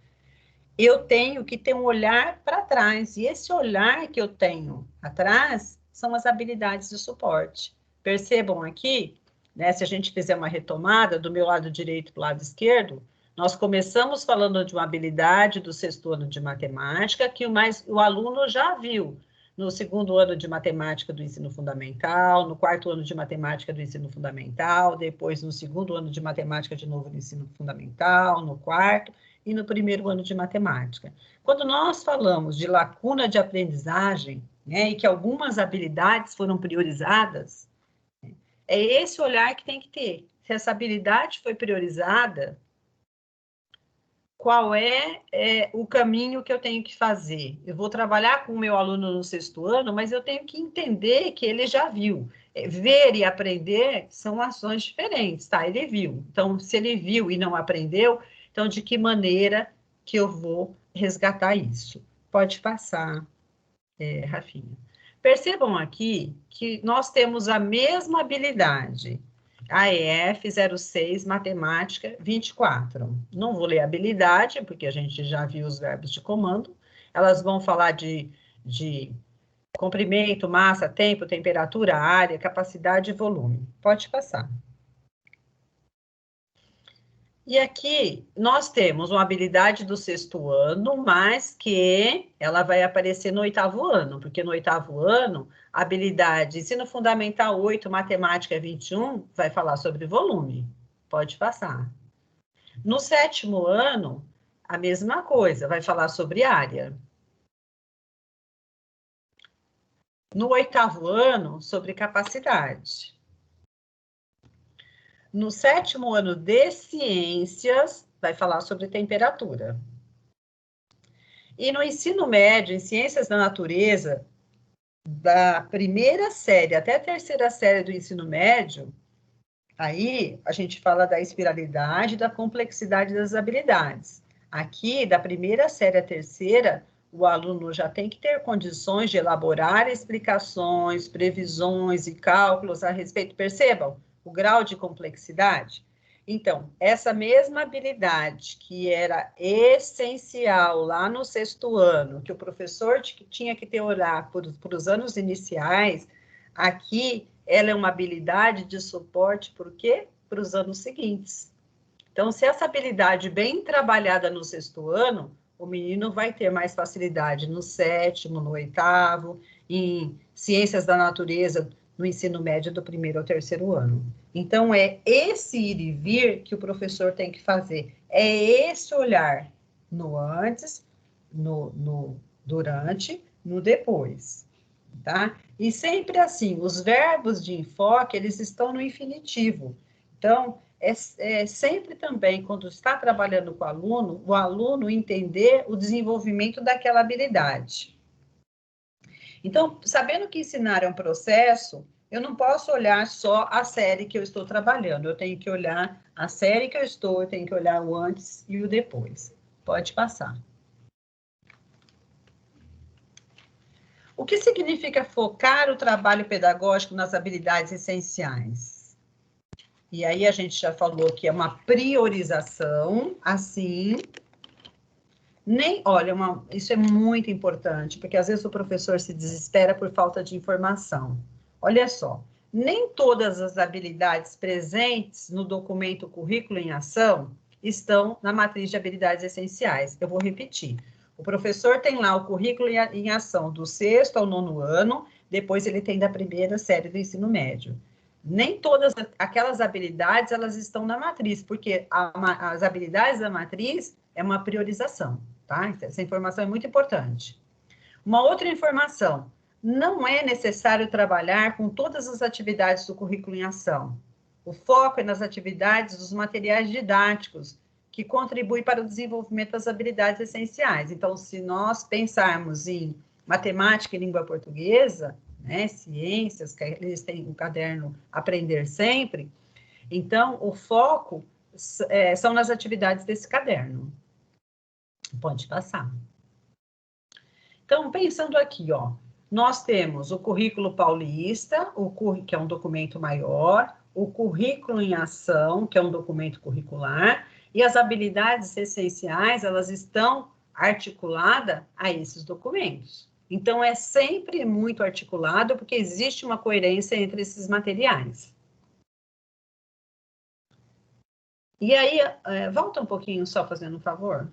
eu tenho que ter um olhar para trás. E esse olhar que eu tenho atrás são as habilidades de suporte. Percebam aqui, né, se a gente fizer uma retomada do meu lado direito para o lado esquerdo, nós começamos falando de uma habilidade do 6º ano de matemática, que o aluno já viu no 2º ano de matemática do ensino fundamental, no 4º ano de matemática do ensino fundamental, depois no 2º ano de matemática de novo no ensino fundamental, no 4º e no 1º ano de matemática. Quando nós falamos de lacuna de aprendizagem, né, e que algumas habilidades foram priorizadas, é esse olhar que tem que ter. Se essa habilidade foi priorizada, qual é o caminho que eu tenho que fazer? Eu vou trabalhar com o meu aluno no 6º ano, mas eu tenho que entender que ele já viu. Ver e aprender são ações diferentes, tá? Ele viu. Então, se ele viu e não aprendeu, então de que maneira que eu vou resgatar isso? Pode passar, Rafinha. Percebam aqui que nós temos a mesma habilidade, AEF 06, matemática 24. Não vou ler habilidade, porque a gente já viu os verbos de comando. Elas vão falar de comprimento, massa, tempo, temperatura, área, capacidade e volume. Pode passar. E aqui nós temos uma habilidade do 6º ano, mas que ela vai aparecer no 8º ano, porque no 8º ano, a habilidade ensino fundamental 8, matemática 21, vai falar sobre volume. Pode passar. No 7º ano, a mesma coisa, vai falar sobre área. No 8º ano, sobre capacidade. No 7º ano de ciências, vai falar sobre temperatura. E no ensino médio, em ciências da natureza, da 1ª série até a 3ª série do ensino médio, aí a gente fala da espiralidade e da complexidade das habilidades. Aqui, da 1ª série à 3ª, o aluno já tem que ter condições de elaborar explicações, previsões e cálculos a respeito. Percebam o grau de complexidade. Então, essa mesma habilidade que era essencial lá no 6º ano, que o professor tinha que ter olhar para os anos iniciais, aqui ela é uma habilidade de suporte, por quê? Para os anos seguintes. Então, se essa habilidade bem trabalhada no 6º ano, o menino vai ter mais facilidade no 7º, no 8º, em ciências da natureza, no ensino médio do 1º ao 3º ano. Então, é esse ir e vir que o professor tem que fazer. É esse olhar no antes, no durante, no depois, tá? E sempre assim, os verbos de enfoque, eles estão no infinitivo. Então, é sempre também, quando está trabalhando com o aluno entender o desenvolvimento daquela habilidade. Então, sabendo que ensinar é um processo, eu não posso olhar só a série que eu estou trabalhando, eu tenho que olhar a série que eu tenho que olhar o antes e o depois. Pode passar. O que significa focar o trabalho pedagógico nas habilidades essenciais? E aí a gente já falou que é uma priorização, assim. Olha, isso é muito importante, porque às vezes o professor se desespera por falta de informação. Olha só, nem todas as habilidades presentes no documento Currículo em Ação estão na matriz de habilidades essenciais. Eu vou repetir. O professor tem lá o Currículo em Ação do 6º ao 9º ano, depois ele tem da 1ª série do ensino médio. Nem todas aquelas habilidades, elas estão na matriz, porque as habilidades da matriz é uma priorização, tá? Essa informação é muito importante. Uma outra informação, não é necessário trabalhar com todas as atividades do Currículo em Ação. O foco é nas atividades dos materiais didáticos, que contribuem para o desenvolvimento das habilidades essenciais. Então, se nós pensarmos em matemática e língua portuguesa, né, ciências, que eles têm o caderno Aprender Sempre, então, o foco são nas atividades desse caderno. Pode passar. Então, pensando aqui, ó, nós temos o Currículo Paulista, que é um documento maior, o Currículo em Ação, que é um documento curricular, e as habilidades essenciais, elas estão articuladas a esses documentos. Então, é sempre muito articulado, porque existe uma coerência entre esses materiais. E aí, volta um pouquinho só fazendo um favor.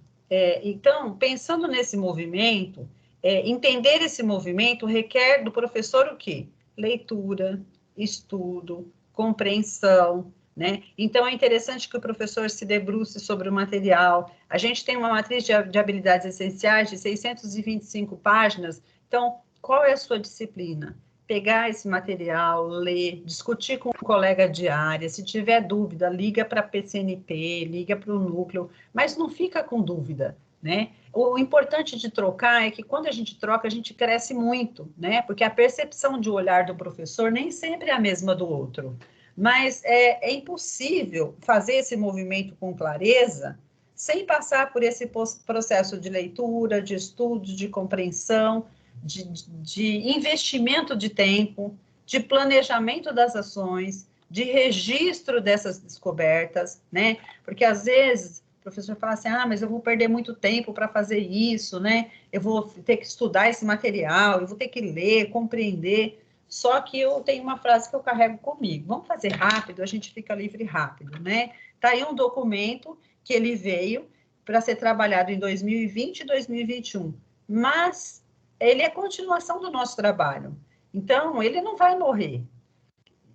Então, pensando nesse movimento, entender esse movimento requer do professor o quê? Leitura, estudo, compreensão, né? Então, é interessante que o professor se debruce sobre o material. A gente tem uma matriz de habilidades essenciais de 625 páginas. Então, qual é a sua disciplina? Pegar esse material, ler, discutir com um colega de área. Se tiver dúvida, liga para a PCNP, liga para o núcleo, mas não fica com dúvida, né? O importante de trocar é que quando a gente troca, a gente cresce muito, né? Porque a percepção de olhar do professor nem sempre é a mesma do outro. Mas é impossível fazer esse movimento com clareza sem passar por esse processo de leitura, de estudo, de compreensão, de investimento de tempo, de planejamento das ações, de registro dessas descobertas, né? Porque às vezes o professor fala assim, mas eu vou perder muito tempo para fazer isso, né? Eu vou ter que estudar esse material, eu vou ter que ler, compreender. Só que eu tenho uma frase que eu carrego comigo. Vamos fazer rápido, a gente fica livre rápido, né? Tá aí um documento que ele veio para ser trabalhado em 2020 e 2021, mas ele é continuação do nosso trabalho. Então, ele não vai morrer.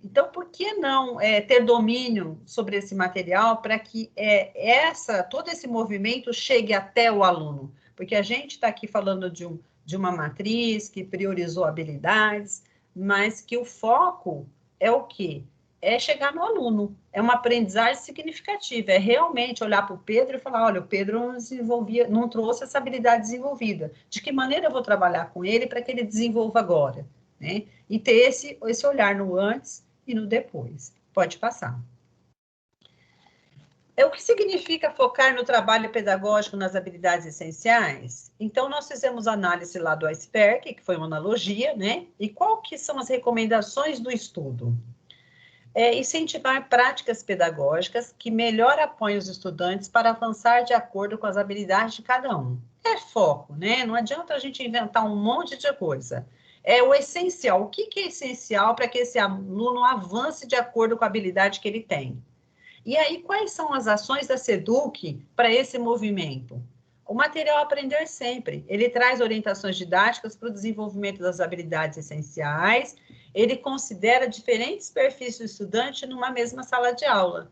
Então, por que não ter domínio sobre esse material para que todo esse movimento chegue até o aluno? Porque a gente está aqui falando de uma matriz que priorizou habilidades, mas que o foco é o quê? É chegar no aluno. É uma aprendizagem significativa. É realmente olhar para o Pedro e falar, olha, o Pedro não trouxe essa habilidade desenvolvida. De que maneira eu vou trabalhar com ele para que ele desenvolva agora? Né? E ter esse olhar no antes e no depois. Pode passar. O que significa focar no trabalho pedagógico nas habilidades essenciais? Então, nós fizemos análise lá do iceberg, que foi uma analogia, né? E qual que são as recomendações do estudo? incentivar práticas pedagógicas que melhor apoiem os estudantes para avançar de acordo com as habilidades de cada um. É foco, né? Não adianta a gente inventar um monte de coisa. É o essencial. O que é essencial para que esse aluno avance de acordo com a habilidade que ele tem? E aí, quais são as ações da SEDUC para esse movimento? O material Aprender Sempre, ele traz orientações didáticas para o desenvolvimento das habilidades essenciais, ele considera diferentes perfis do estudante numa mesma sala de aula.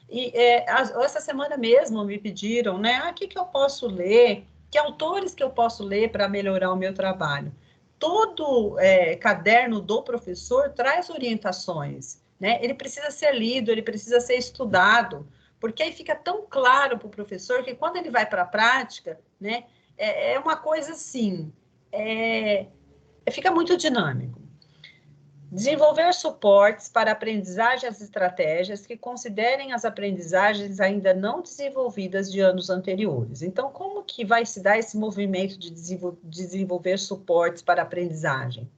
E essa semana mesmo me pediram, né, o que eu posso ler, que autores que eu posso ler para melhorar o meu trabalho? Todo caderno do professor traz orientações, né? Ele precisa ser lido, ele precisa ser estudado, porque aí fica tão claro para o professor que quando ele vai para a prática, né, é uma coisa assim, fica muito dinâmico. Desenvolver suportes para aprendizagens e estratégias que considerem as aprendizagens ainda não desenvolvidas de anos anteriores. Então, como que vai se dar esse movimento de desenvolver suportes para aprendizagem?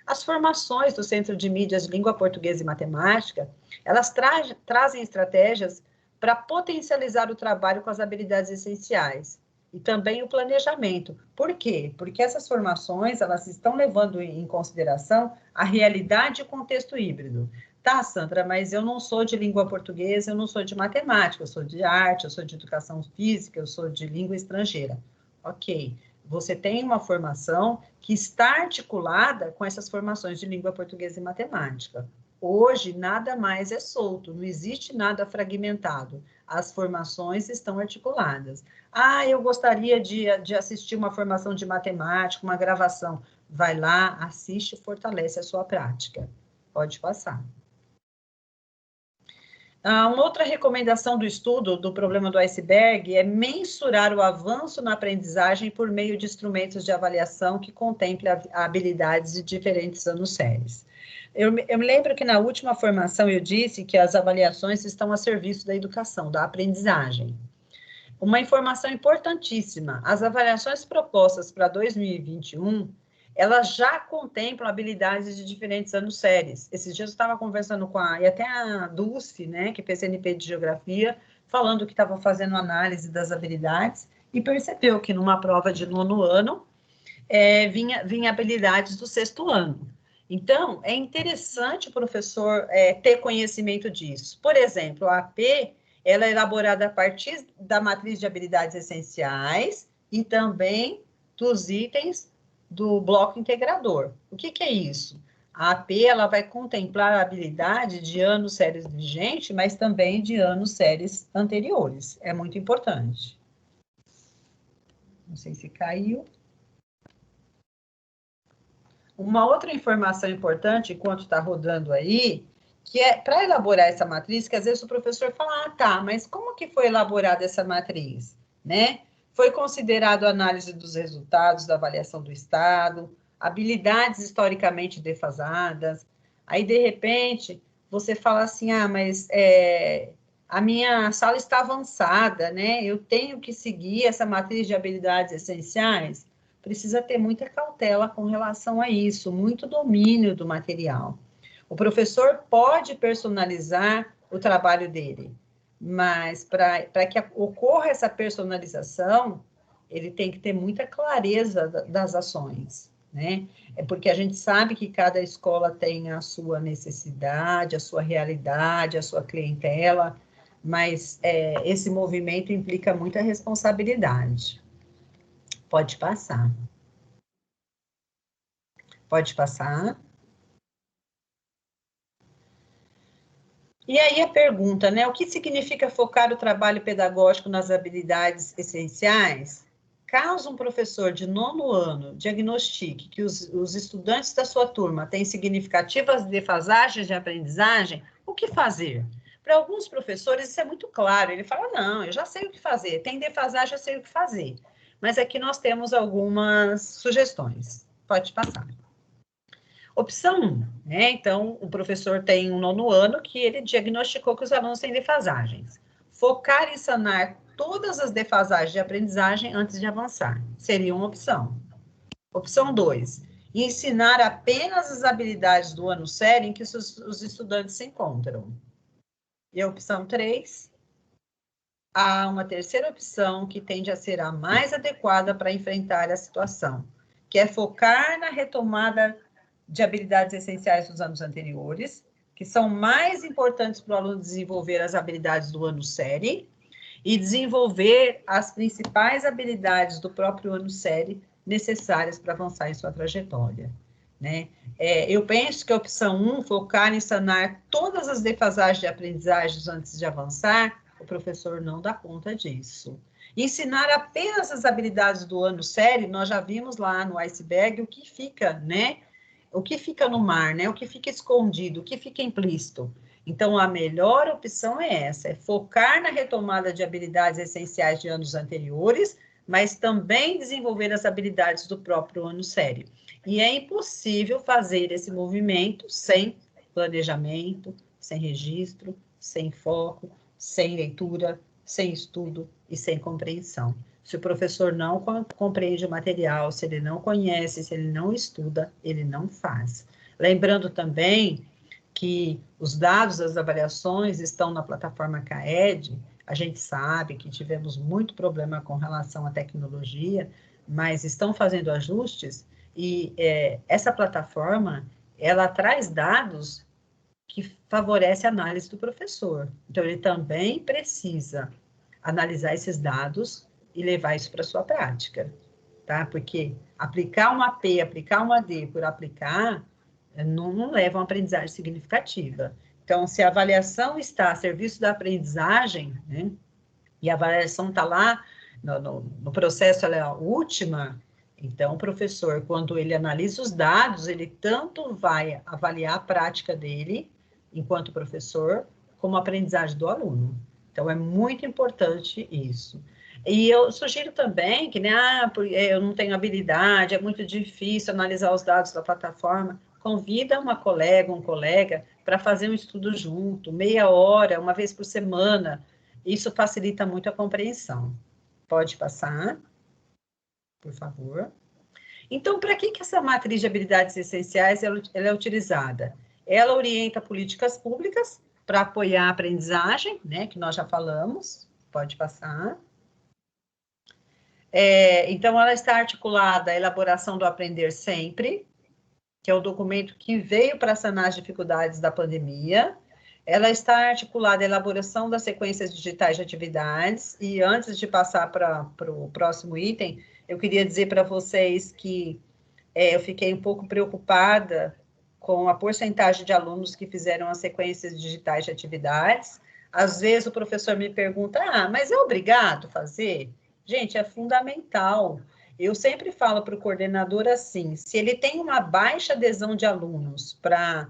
As formações do Centro de Mídias de Língua Portuguesa e Matemática, elas trazem estratégias para potencializar o trabalho com as habilidades essenciais e também o planejamento. Por quê? Porque essas formações, elas estão levando em consideração a realidade e o contexto híbrido. Tá, Sandra, mas eu não sou de língua portuguesa, eu não sou de matemática, eu sou de arte, eu sou de educação física, eu sou de língua estrangeira. Ok, você tem uma formação que está articulada com essas formações de língua portuguesa e matemática. Hoje, nada mais é solto, não existe nada fragmentado. As formações estão articuladas. Ah, eu gostaria de assistir uma formação de matemática, uma gravação. Vai lá, assiste e fortalece a sua prática. Pode passar. Uma outra recomendação do estudo do problema do iceberg é mensurar o avanço na aprendizagem por meio de instrumentos de avaliação que contemplem habilidades de diferentes anos séries. Eu me lembro que na última formação eu disse que as avaliações estão a serviço da educação, da aprendizagem. Uma informação importantíssima, as avaliações propostas para 2021, elas já contemplam habilidades de diferentes anos séries. Esses dias eu estava conversando e até a Dulce, né, que fez CNP de Geografia, falando que estava fazendo análise das habilidades e percebeu que numa prova de 9º ano, vinha habilidades do 6º ano. Então, é interessante o professor ter conhecimento disso. Por exemplo, a AP, ela é elaborada a partir da matriz de habilidades essenciais e também dos itens do bloco integrador. O que é isso? A AP, ela vai contemplar a habilidade de anos séries vigente, mas também de anos séries anteriores. É muito importante. Não sei se caiu. Uma outra informação importante, enquanto está rodando aí, que é para elaborar essa matriz, que às vezes o professor fala, tá, mas como que foi elaborada essa matriz, né? Foi considerado a análise dos resultados da avaliação do Estado, habilidades historicamente defasadas, aí, de repente, você fala assim, mas a minha sala está avançada, né? Eu tenho que seguir essa matriz de habilidades essenciais. Precisa ter muita cautela com relação a isso, muito domínio do material. O professor pode personalizar o trabalho dele, mas para que ocorra essa personalização, ele tem que ter muita clareza das ações, né? É porque a gente sabe que cada escola tem a sua necessidade, a sua realidade, a sua clientela, mas esse movimento implica muita responsabilidade. Pode passar. Pode passar. E aí a pergunta, né? O que significa focar o trabalho pedagógico nas habilidades essenciais? Caso um professor de 9º ano diagnostique que os estudantes da sua turma têm significativas defasagens de aprendizagem, o que fazer? Para alguns professores isso é muito claro, ele fala, não, eu já sei o que fazer, tem defasagem, eu sei o que fazer. Mas aqui nós temos algumas sugestões. Pode passar. Opção 1, né? Então, o professor tem um 9º ano que ele diagnosticou que os alunos têm defasagens. Focar em sanar todas as defasagens de aprendizagem antes de avançar. Seria uma opção. Opção 2, e ensinar apenas as habilidades do ano sério em que os estudantes se encontram. E a opção 3, há uma terceira opção que tende a ser a mais adequada para enfrentar a situação, que é focar na retomada de habilidades essenciais dos anos anteriores, que são mais importantes para o aluno desenvolver as habilidades do ano série e desenvolver as principais habilidades do próprio ano série necessárias para avançar em sua trajetória, né? Eu penso que a opção 1, focar em sanar todas as defasagens de aprendizagens antes de avançar, o professor não dá conta disso. Ensinar apenas as habilidades do ano série, nós já vimos lá no iceberg o que fica, né? O que fica no mar, né? O que fica escondido, o que fica implícito. Então, a melhor opção é essa, é focar na retomada de habilidades essenciais de anos anteriores, mas também desenvolver as habilidades do próprio ano sério. E é impossível fazer esse movimento sem planejamento, sem registro, sem foco, sem leitura, sem estudo e sem compreensão. Se o professor não compreende o material, se ele não conhece, se ele não estuda, ele não faz. Lembrando também que os dados das avaliações estão na plataforma CAED. A gente sabe que tivemos muito problema com relação à tecnologia, mas estão fazendo ajustes e essa plataforma, ela traz dados que favorecem a análise do professor. Então, ele também precisa analisar esses dados e levar isso para a sua prática, tá? Porque aplicar uma P, aplicar uma D por aplicar, não leva a uma aprendizagem significativa. Então, se a avaliação está a serviço da aprendizagem, né, e a avaliação está lá, no processo ela é a última, então o professor, quando ele analisa os dados, ele tanto vai avaliar a prática dele, enquanto professor, como a aprendizagem do aluno. Então, é muito importante isso. E eu sugiro também que, né, eu não tenho habilidade, é muito difícil analisar os dados da plataforma. Convida uma colega, um colega, para fazer um estudo junto, meia hora, uma vez por semana. Isso facilita muito a compreensão. Pode passar, por favor. Então, para que essa matriz de habilidades essenciais ela é utilizada? Ela orienta políticas públicas para apoiar a aprendizagem, né, que nós já falamos. Pode passar. Então, ela está articulada à elaboração do Aprender Sempre, que é o documento que veio para sanar as dificuldades da pandemia. Ela está articulada à elaboração das sequências digitais de atividades, e antes de passar para o próximo item, eu queria dizer para vocês que eu fiquei um pouco preocupada com a porcentagem de alunos que fizeram as sequências digitais de atividades. Às vezes o professor me pergunta, mas é obrigado fazer? Gente, é fundamental. Eu sempre falo para o coordenador assim, se ele tem uma baixa adesão de alunos para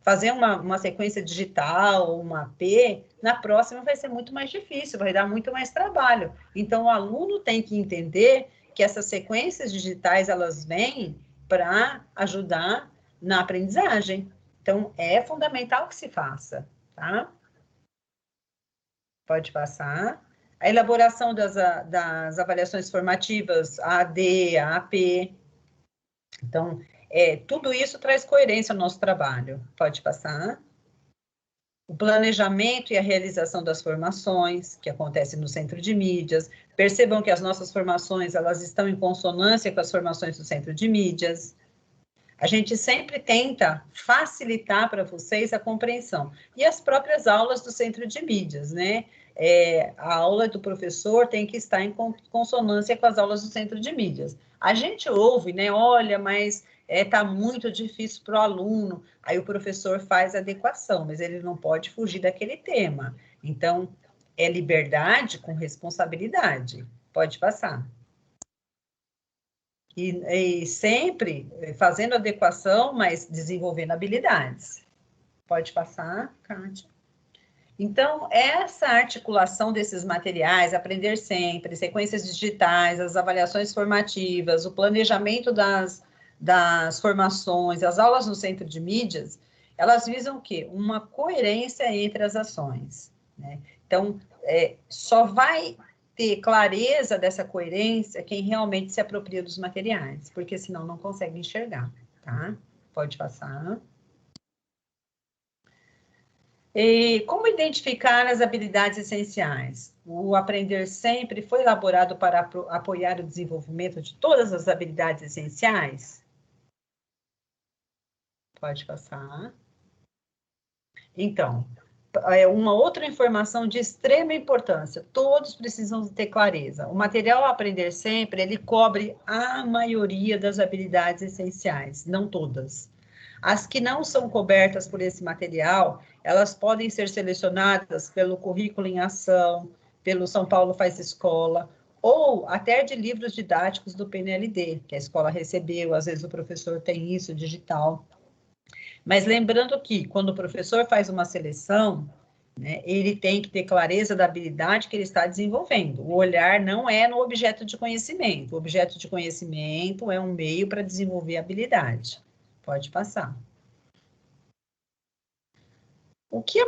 fazer uma sequência digital, uma AP, na próxima vai ser muito mais difícil, vai dar muito mais trabalho. Então, o aluno tem que entender que essas sequências digitais, elas vêm para ajudar na aprendizagem. Então, é fundamental que se faça, tá? Pode passar. A elaboração das avaliações formativas, a AD, a AP. Então, tudo isso traz coerência ao nosso trabalho. Pode passar. O planejamento e a realização das formações, que acontece no Centro de Mídias. Percebam que as nossas formações, elas estão em consonância com as formações do Centro de Mídias. A gente sempre tenta facilitar para vocês a compreensão. E as próprias aulas do Centro de Mídias, né? A aula do professor tem que estar em consonância com as aulas do Centro de Mídias. A gente ouve, né? Olha, mas está muito difícil para o aluno. Aí o professor faz a adequação, mas ele não pode fugir daquele tema. Então, é liberdade com responsabilidade. Pode passar. E sempre fazendo adequação, mas desenvolvendo habilidades. Pode passar, Kátia. Então, essa articulação desses materiais, Aprender Sempre, sequências digitais, as avaliações formativas, o planejamento das formações, as aulas no Centro de Mídias, elas visam o quê? Uma coerência entre as ações, né? Então, só vai ter clareza dessa coerência quem realmente se apropria dos materiais, porque senão não consegue enxergar, tá? Pode passar. E como identificar as habilidades essenciais? O Aprender Sempre foi elaborado para apoiar o desenvolvimento de todas as habilidades essenciais? Pode passar. Então, uma outra informação de extrema importância, todos precisam ter clareza. O material Aprender Sempre, ele cobre a maioria das habilidades essenciais, não todas. As que não são cobertas por esse material, elas podem ser selecionadas pelo Currículo em Ação, pelo São Paulo Faz Escola, ou até de livros didáticos do PNLD, que a escola recebeu, às vezes o professor tem isso digital. Mas lembrando que, quando o professor faz uma seleção, né, ele tem que ter clareza da habilidade que ele está desenvolvendo. O olhar não é no objeto de conhecimento. O objeto de conhecimento é um meio para desenvolver a habilidade. Pode passar. O que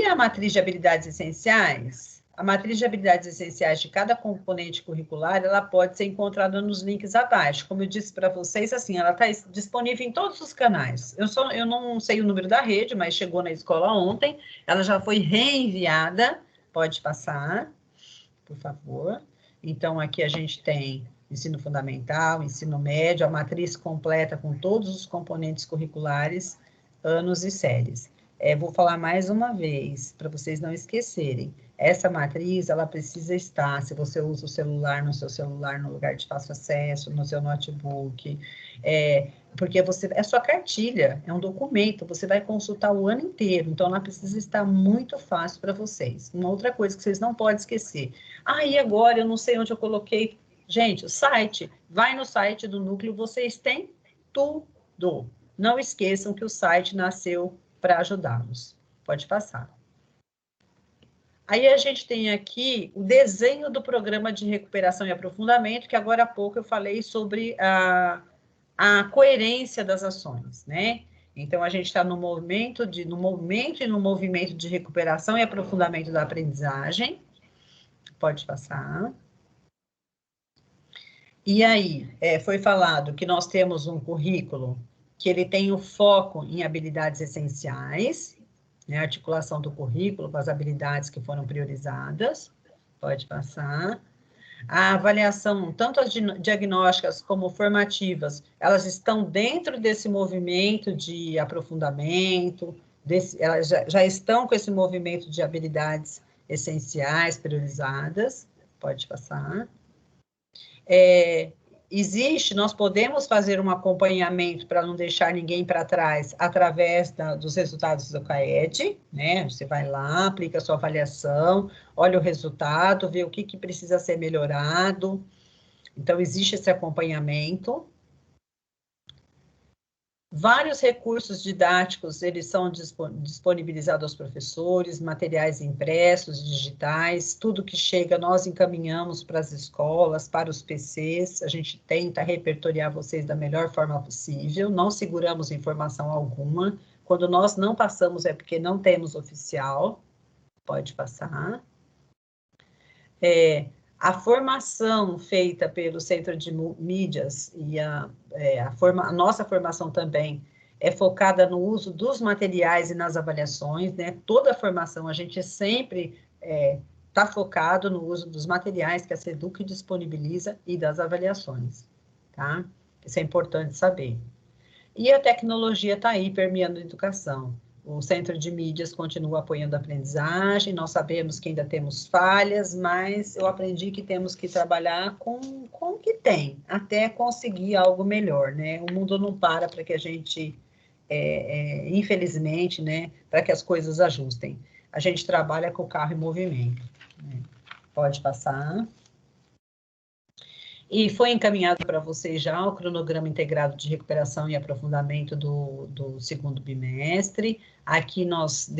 é a matriz de habilidades essenciais? A matriz de habilidades essenciais de cada componente curricular, ela pode ser encontrada nos links abaixo. Como eu disse para vocês, assim, ela está disponível em todos os canais. Eu não sei o número da rede, mas chegou na escola ontem, ela já foi reenviada. Pode passar, por favor. Então, aqui a gente tem ensino fundamental, ensino médio, a matriz completa com todos os componentes curriculares, anos e séries. Vou falar mais uma vez, para vocês não esquecerem. Essa matriz, ela precisa estar, se você usa o celular, no seu celular, no lugar de fácil acesso, no seu notebook, porque é sua cartilha, é um documento, você vai consultar o ano inteiro, então ela precisa estar muito fácil para vocês. Uma outra coisa que vocês não podem esquecer. E agora eu não sei onde eu coloquei. Gente, o site, vai no site do núcleo, vocês têm tudo. Não esqueçam que o site nasceu para ajudá-los. Pode passar. Aí a gente tem aqui o desenho do programa de recuperação e aprofundamento, que agora há pouco eu falei sobre a coerência das ações, né? Então, a gente está no movimento e no movimento de recuperação e aprofundamento da aprendizagem. Pode passar. E aí, foi falado que nós temos um currículo que ele tem o foco em habilidades essenciais, né, articulação do currículo com as habilidades que foram priorizadas. Pode passar. A avaliação, tanto as diagnósticas como formativas, elas estão dentro desse movimento de aprofundamento, elas já estão com esse movimento de habilidades essenciais priorizadas. Pode passar. Nós podemos fazer um acompanhamento para não deixar ninguém para trás através dos resultados do CAED, né? Você vai lá, aplica a sua avaliação, olha o resultado, vê o que precisa ser melhorado. Então, existe esse acompanhamento. Vários recursos didáticos, eles são disponibilizados aos professores, materiais impressos, digitais, tudo que chega nós encaminhamos para as escolas, para os PCs, a gente tenta repertoriar vocês da melhor forma possível, não seguramos informação alguma, quando nós não passamos é porque não temos oficial, pode passar. A formação feita pelo Centro de Mídias e a nossa formação também é focada no uso dos materiais e nas avaliações, né? Toda a formação, a gente sempre está focado no uso dos materiais que a SEDUC disponibiliza e das avaliações, tá? Isso é importante saber. E a tecnologia está aí permeando a educação. O Centro de Mídias continua apoiando a aprendizagem, nós sabemos que ainda temos falhas, mas eu aprendi que temos que trabalhar com o que tem, até conseguir algo melhor, né? O mundo não para que a gente, infelizmente, né, para que as coisas ajustem. A gente trabalha com o carro em movimento. Né? Pode passar. E foi encaminhado para vocês já o cronograma integrado de recuperação e aprofundamento do segundo bimestre. Aqui nós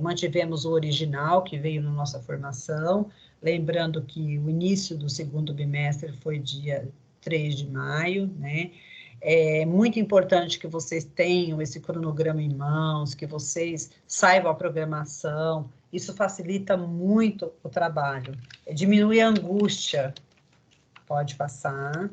mantivemos o original que veio na nossa formação, lembrando que o início do segundo bimestre foi dia 3 de maio, né? É muito importante que vocês tenham esse cronograma em mãos, que vocês saibam a programação. Isso facilita muito o trabalho. Diminui a angústia. Pode passar.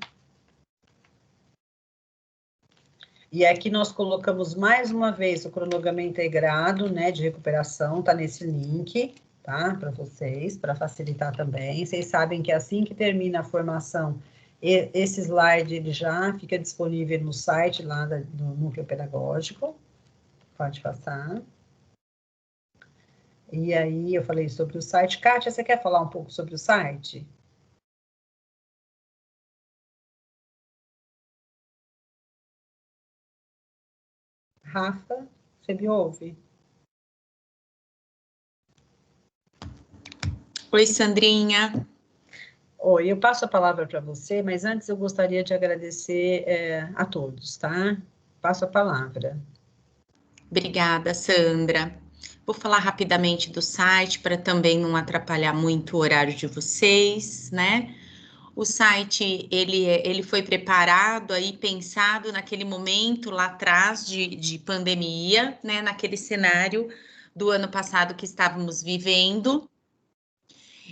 E aqui nós colocamos mais uma vez o cronograma integrado, né, de recuperação, tá nesse link, tá, para vocês, para facilitar também. Vocês sabem que assim que termina a formação, esse slide ele já fica disponível no site lá do Núcleo Pedagógico. Pode passar. E aí eu falei sobre o site. Kátia, você quer falar um pouco sobre o site? Rafa, você me ouve? Oi, Sandrinha. Oi, eu passo a palavra para você, mas antes eu gostaria de agradecer a todos, tá? Passo a palavra. Obrigada, Sandra. Vou falar rapidamente do site para também não atrapalhar muito o horário de vocês, né? O site, ele foi preparado aí, pensado naquele momento lá atrás de pandemia, né? Naquele cenário do ano passado que estávamos vivendo.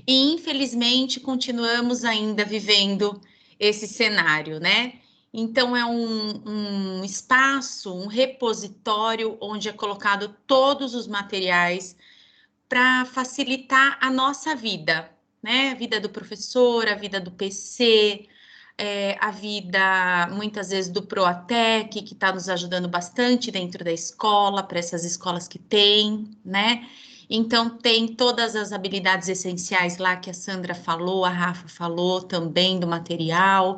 E, infelizmente, continuamos ainda vivendo esse cenário, né? Então, é um espaço, um repositório onde é colocado todos os materiais para facilitar a nossa vida, né? A vida do professor, a vida do PC, a vida, muitas vezes, do Proatec, que está nos ajudando bastante dentro da escola, para essas escolas que tem, né? Então, tem todas as habilidades essenciais lá que a Sandra falou, a Rafa falou também do material.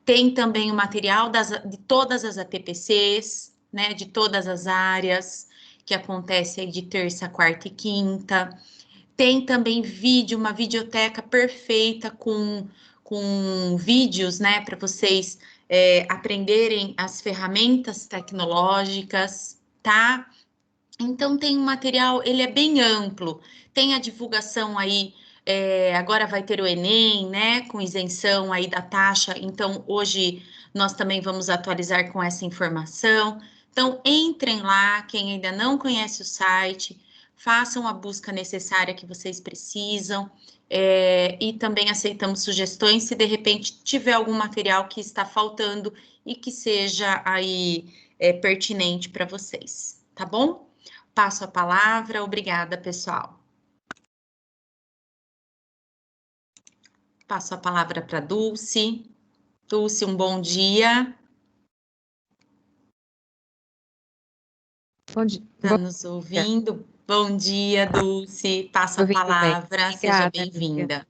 Tem também o material de todas as ATPCs, né, de todas as áreas, que acontece aí de terça, quarta e quinta. Tem também vídeo, uma videoteca perfeita com vídeos, né, para vocês aprenderem as ferramentas tecnológicas, tá? Então, tem um material, ele é bem amplo, tem a divulgação aí, agora vai ter o Enem, né, com isenção aí da taxa, então hoje nós também vamos atualizar com essa informação. Então, entrem lá, quem ainda não conhece o site, façam a busca necessária que vocês precisam, e também aceitamos sugestões se de repente tiver algum material que está faltando e que seja aí pertinente para vocês, tá bom? Passo a palavra. Obrigada, pessoal. Passo a palavra para Dulce. Dulce, um bom dia. Bom dia. Está nos ouvindo? Bom dia, Dulce. Passo a palavra. Seja bem-vinda.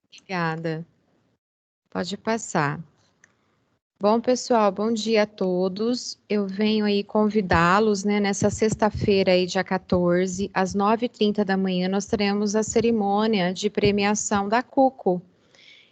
Obrigada. Pode passar. Bom, pessoal, bom dia a todos. Eu venho aí convidá-los, né, nessa sexta-feira aí, dia 14, às 9h30 da manhã, nós teremos a cerimônia de premiação da CUCO.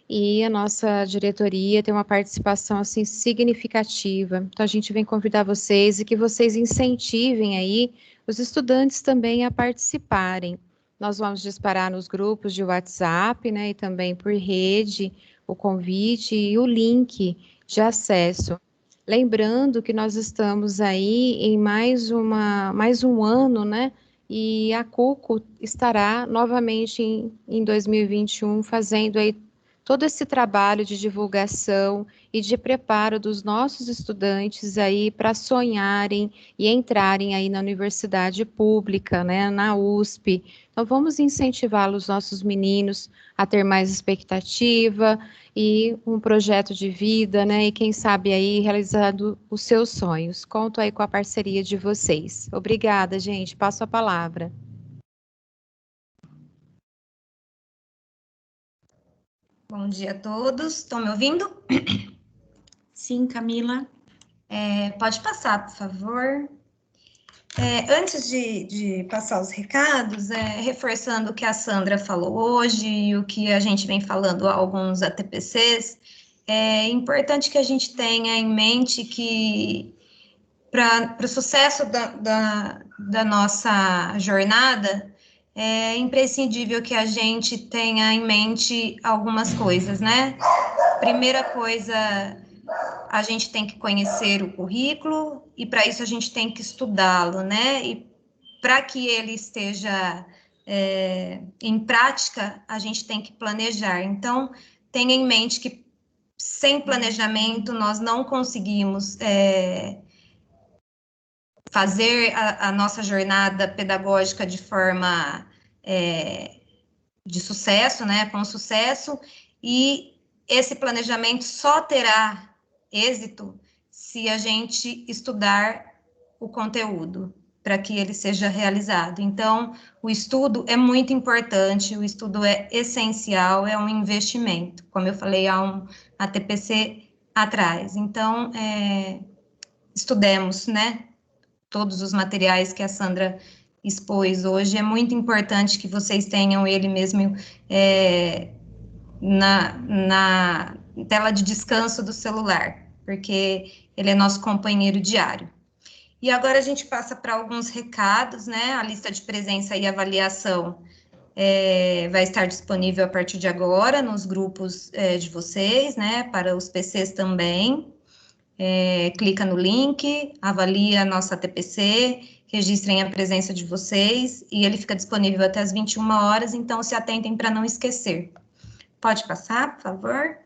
E a nossa diretoria tem uma participação, assim, significativa. Então, a gente vem convidar vocês e que vocês incentivem aí os estudantes também a participarem. Nós vamos disparar nos grupos de WhatsApp, né, e também por rede, o convite e o link de acesso. Lembrando que nós estamos aí em mais um ano, né? E a CUCO estará novamente em 2021 fazendo aí todo esse trabalho de divulgação e de preparo dos nossos estudantes aí para sonharem e entrarem aí na universidade pública, né, na USP. Então, vamos incentivar os nossos meninos a ter mais expectativa e um projeto de vida, né, e quem sabe aí realizando os seus sonhos. Conto aí com a parceria de vocês. Obrigada, gente. Passo a palavra. Bom dia a todos. Estão me ouvindo? Sim, Camila. Pode passar, por favor. Antes de passar os recados, reforçando o que a Sandra falou hoje e o que a gente vem falando há alguns ATPCs, é importante que a gente tenha em mente que para o sucesso da nossa jornada, é imprescindível que a gente tenha em mente algumas coisas, né? Primeira coisa, a gente tem que conhecer o currículo e para isso a gente tem que estudá-lo, né? E para que ele esteja em prática, a gente tem que planejar. Então, tenha em mente que sem planejamento nós não conseguimos fazer a nossa jornada pedagógica de forma de sucesso, né? Com sucesso, e esse planejamento só terá êxito se a gente estudar o conteúdo para que ele seja realizado. Então, o estudo é muito importante, o estudo é essencial, é um investimento, como eu falei há TPC atrás. Então, estudemos, né, todos os materiais que a Sandra expôs hoje. É muito importante que vocês tenham ele mesmo na tela de descanso do celular, porque ele é nosso companheiro diário. E agora a gente passa para alguns recados, né? A lista de presença e avaliação vai estar disponível a partir de agora nos grupos de vocês, né? Para os PCs também. Clica no link, avalia a nossa TPC, registrem a presença de vocês e ele fica disponível até as 21 horas, então se atentem para não esquecer. Pode passar, por favor?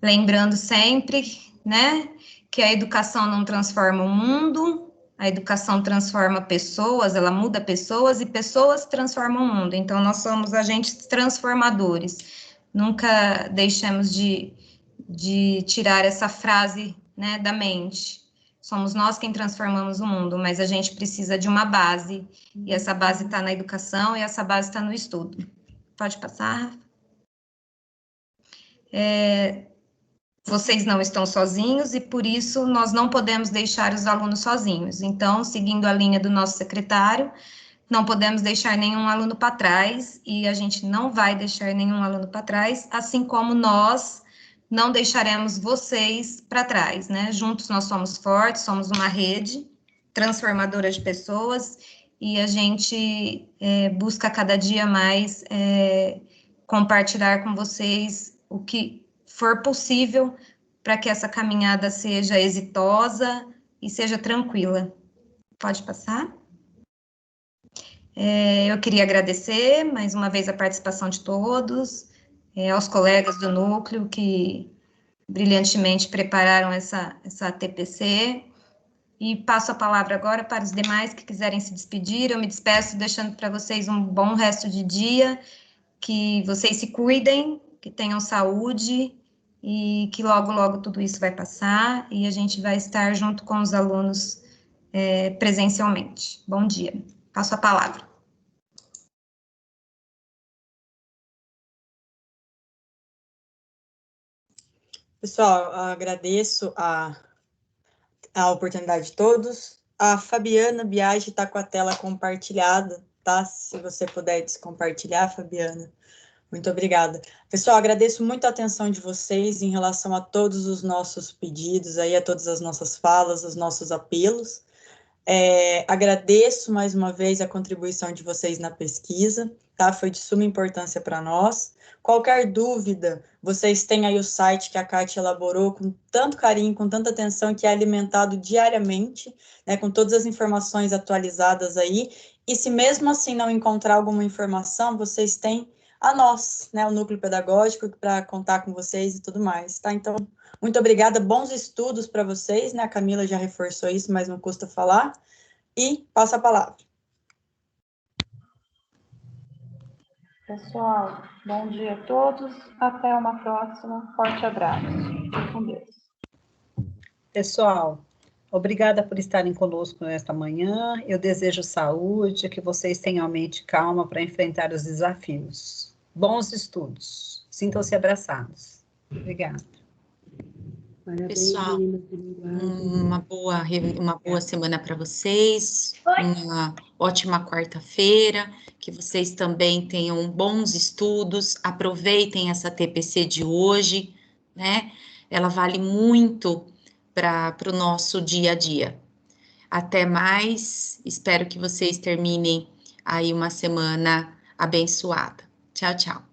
Lembrando sempre, né, que a educação não transforma o mundo, a educação transforma pessoas, ela muda pessoas e pessoas transformam o mundo. Então, nós somos agentes transformadores. Nunca deixemos de tirar essa frase, né, da mente. Somos nós quem transformamos o mundo, mas a gente precisa de uma base, e essa base está na educação e essa base está no estudo. Pode passar. Vocês não estão sozinhos e, por isso, nós não podemos deixar os alunos sozinhos. Então, seguindo a linha do nosso secretário, não podemos deixar nenhum aluno para trás e a gente não vai deixar nenhum aluno para trás, assim como nós não deixaremos vocês para trás, né? Juntos nós somos fortes, somos uma rede transformadora de pessoas e a gente busca cada dia mais compartilhar com vocês o que for possível para que essa caminhada seja exitosa e seja tranquila. Pode passar? Eu queria agradecer mais uma vez a participação de todos, aos colegas do núcleo que brilhantemente prepararam essa TPC, e passo a palavra agora para os demais que quiserem se despedir. Eu me despeço deixando para vocês um bom resto de dia, que vocês se cuidem, que tenham saúde e que logo, logo tudo isso vai passar e a gente vai estar junto com os alunos presencialmente. Bom dia. Passo a palavra. Pessoal, agradeço a oportunidade de todos. A Fabiana Biagi está com a tela compartilhada, tá? Se você puder descompartilhar, Fabiana. Muito obrigada. Pessoal, agradeço muito a atenção de vocês em relação a todos os nossos pedidos, aí, a todas as nossas falas, os nossos apelos. Agradeço mais uma vez a contribuição de vocês na pesquisa, tá? Foi de suma importância para nós. Qualquer dúvida, vocês têm aí o site que a Kátia elaborou com tanto carinho, com tanta atenção, que é alimentado diariamente, né, com todas as informações atualizadas aí. E se mesmo assim não encontrar alguma informação, vocês têm a nós, né, o núcleo pedagógico, para contar com vocês e tudo mais, tá? Então, muito obrigada, bons estudos para vocês, né? A Camila já reforçou isso, mas não custa falar. E passo a palavra. Pessoal, bom dia a todos. Até uma próxima. Forte abraço. Fique com Deus. Pessoal, obrigada por estarem conosco nesta manhã. Eu desejo saúde, que vocês tenham a mente calma para enfrentar os desafios. Bons estudos. Sintam-se abraçados. Obrigada. Pessoal, uma boa semana para vocês, uma ótima quarta-feira, que vocês também tenham bons estudos, aproveitem essa TPC de hoje, né? Ela vale muito para o nosso dia a dia. Até mais, espero que vocês terminem aí uma semana abençoada. Tchau, tchau.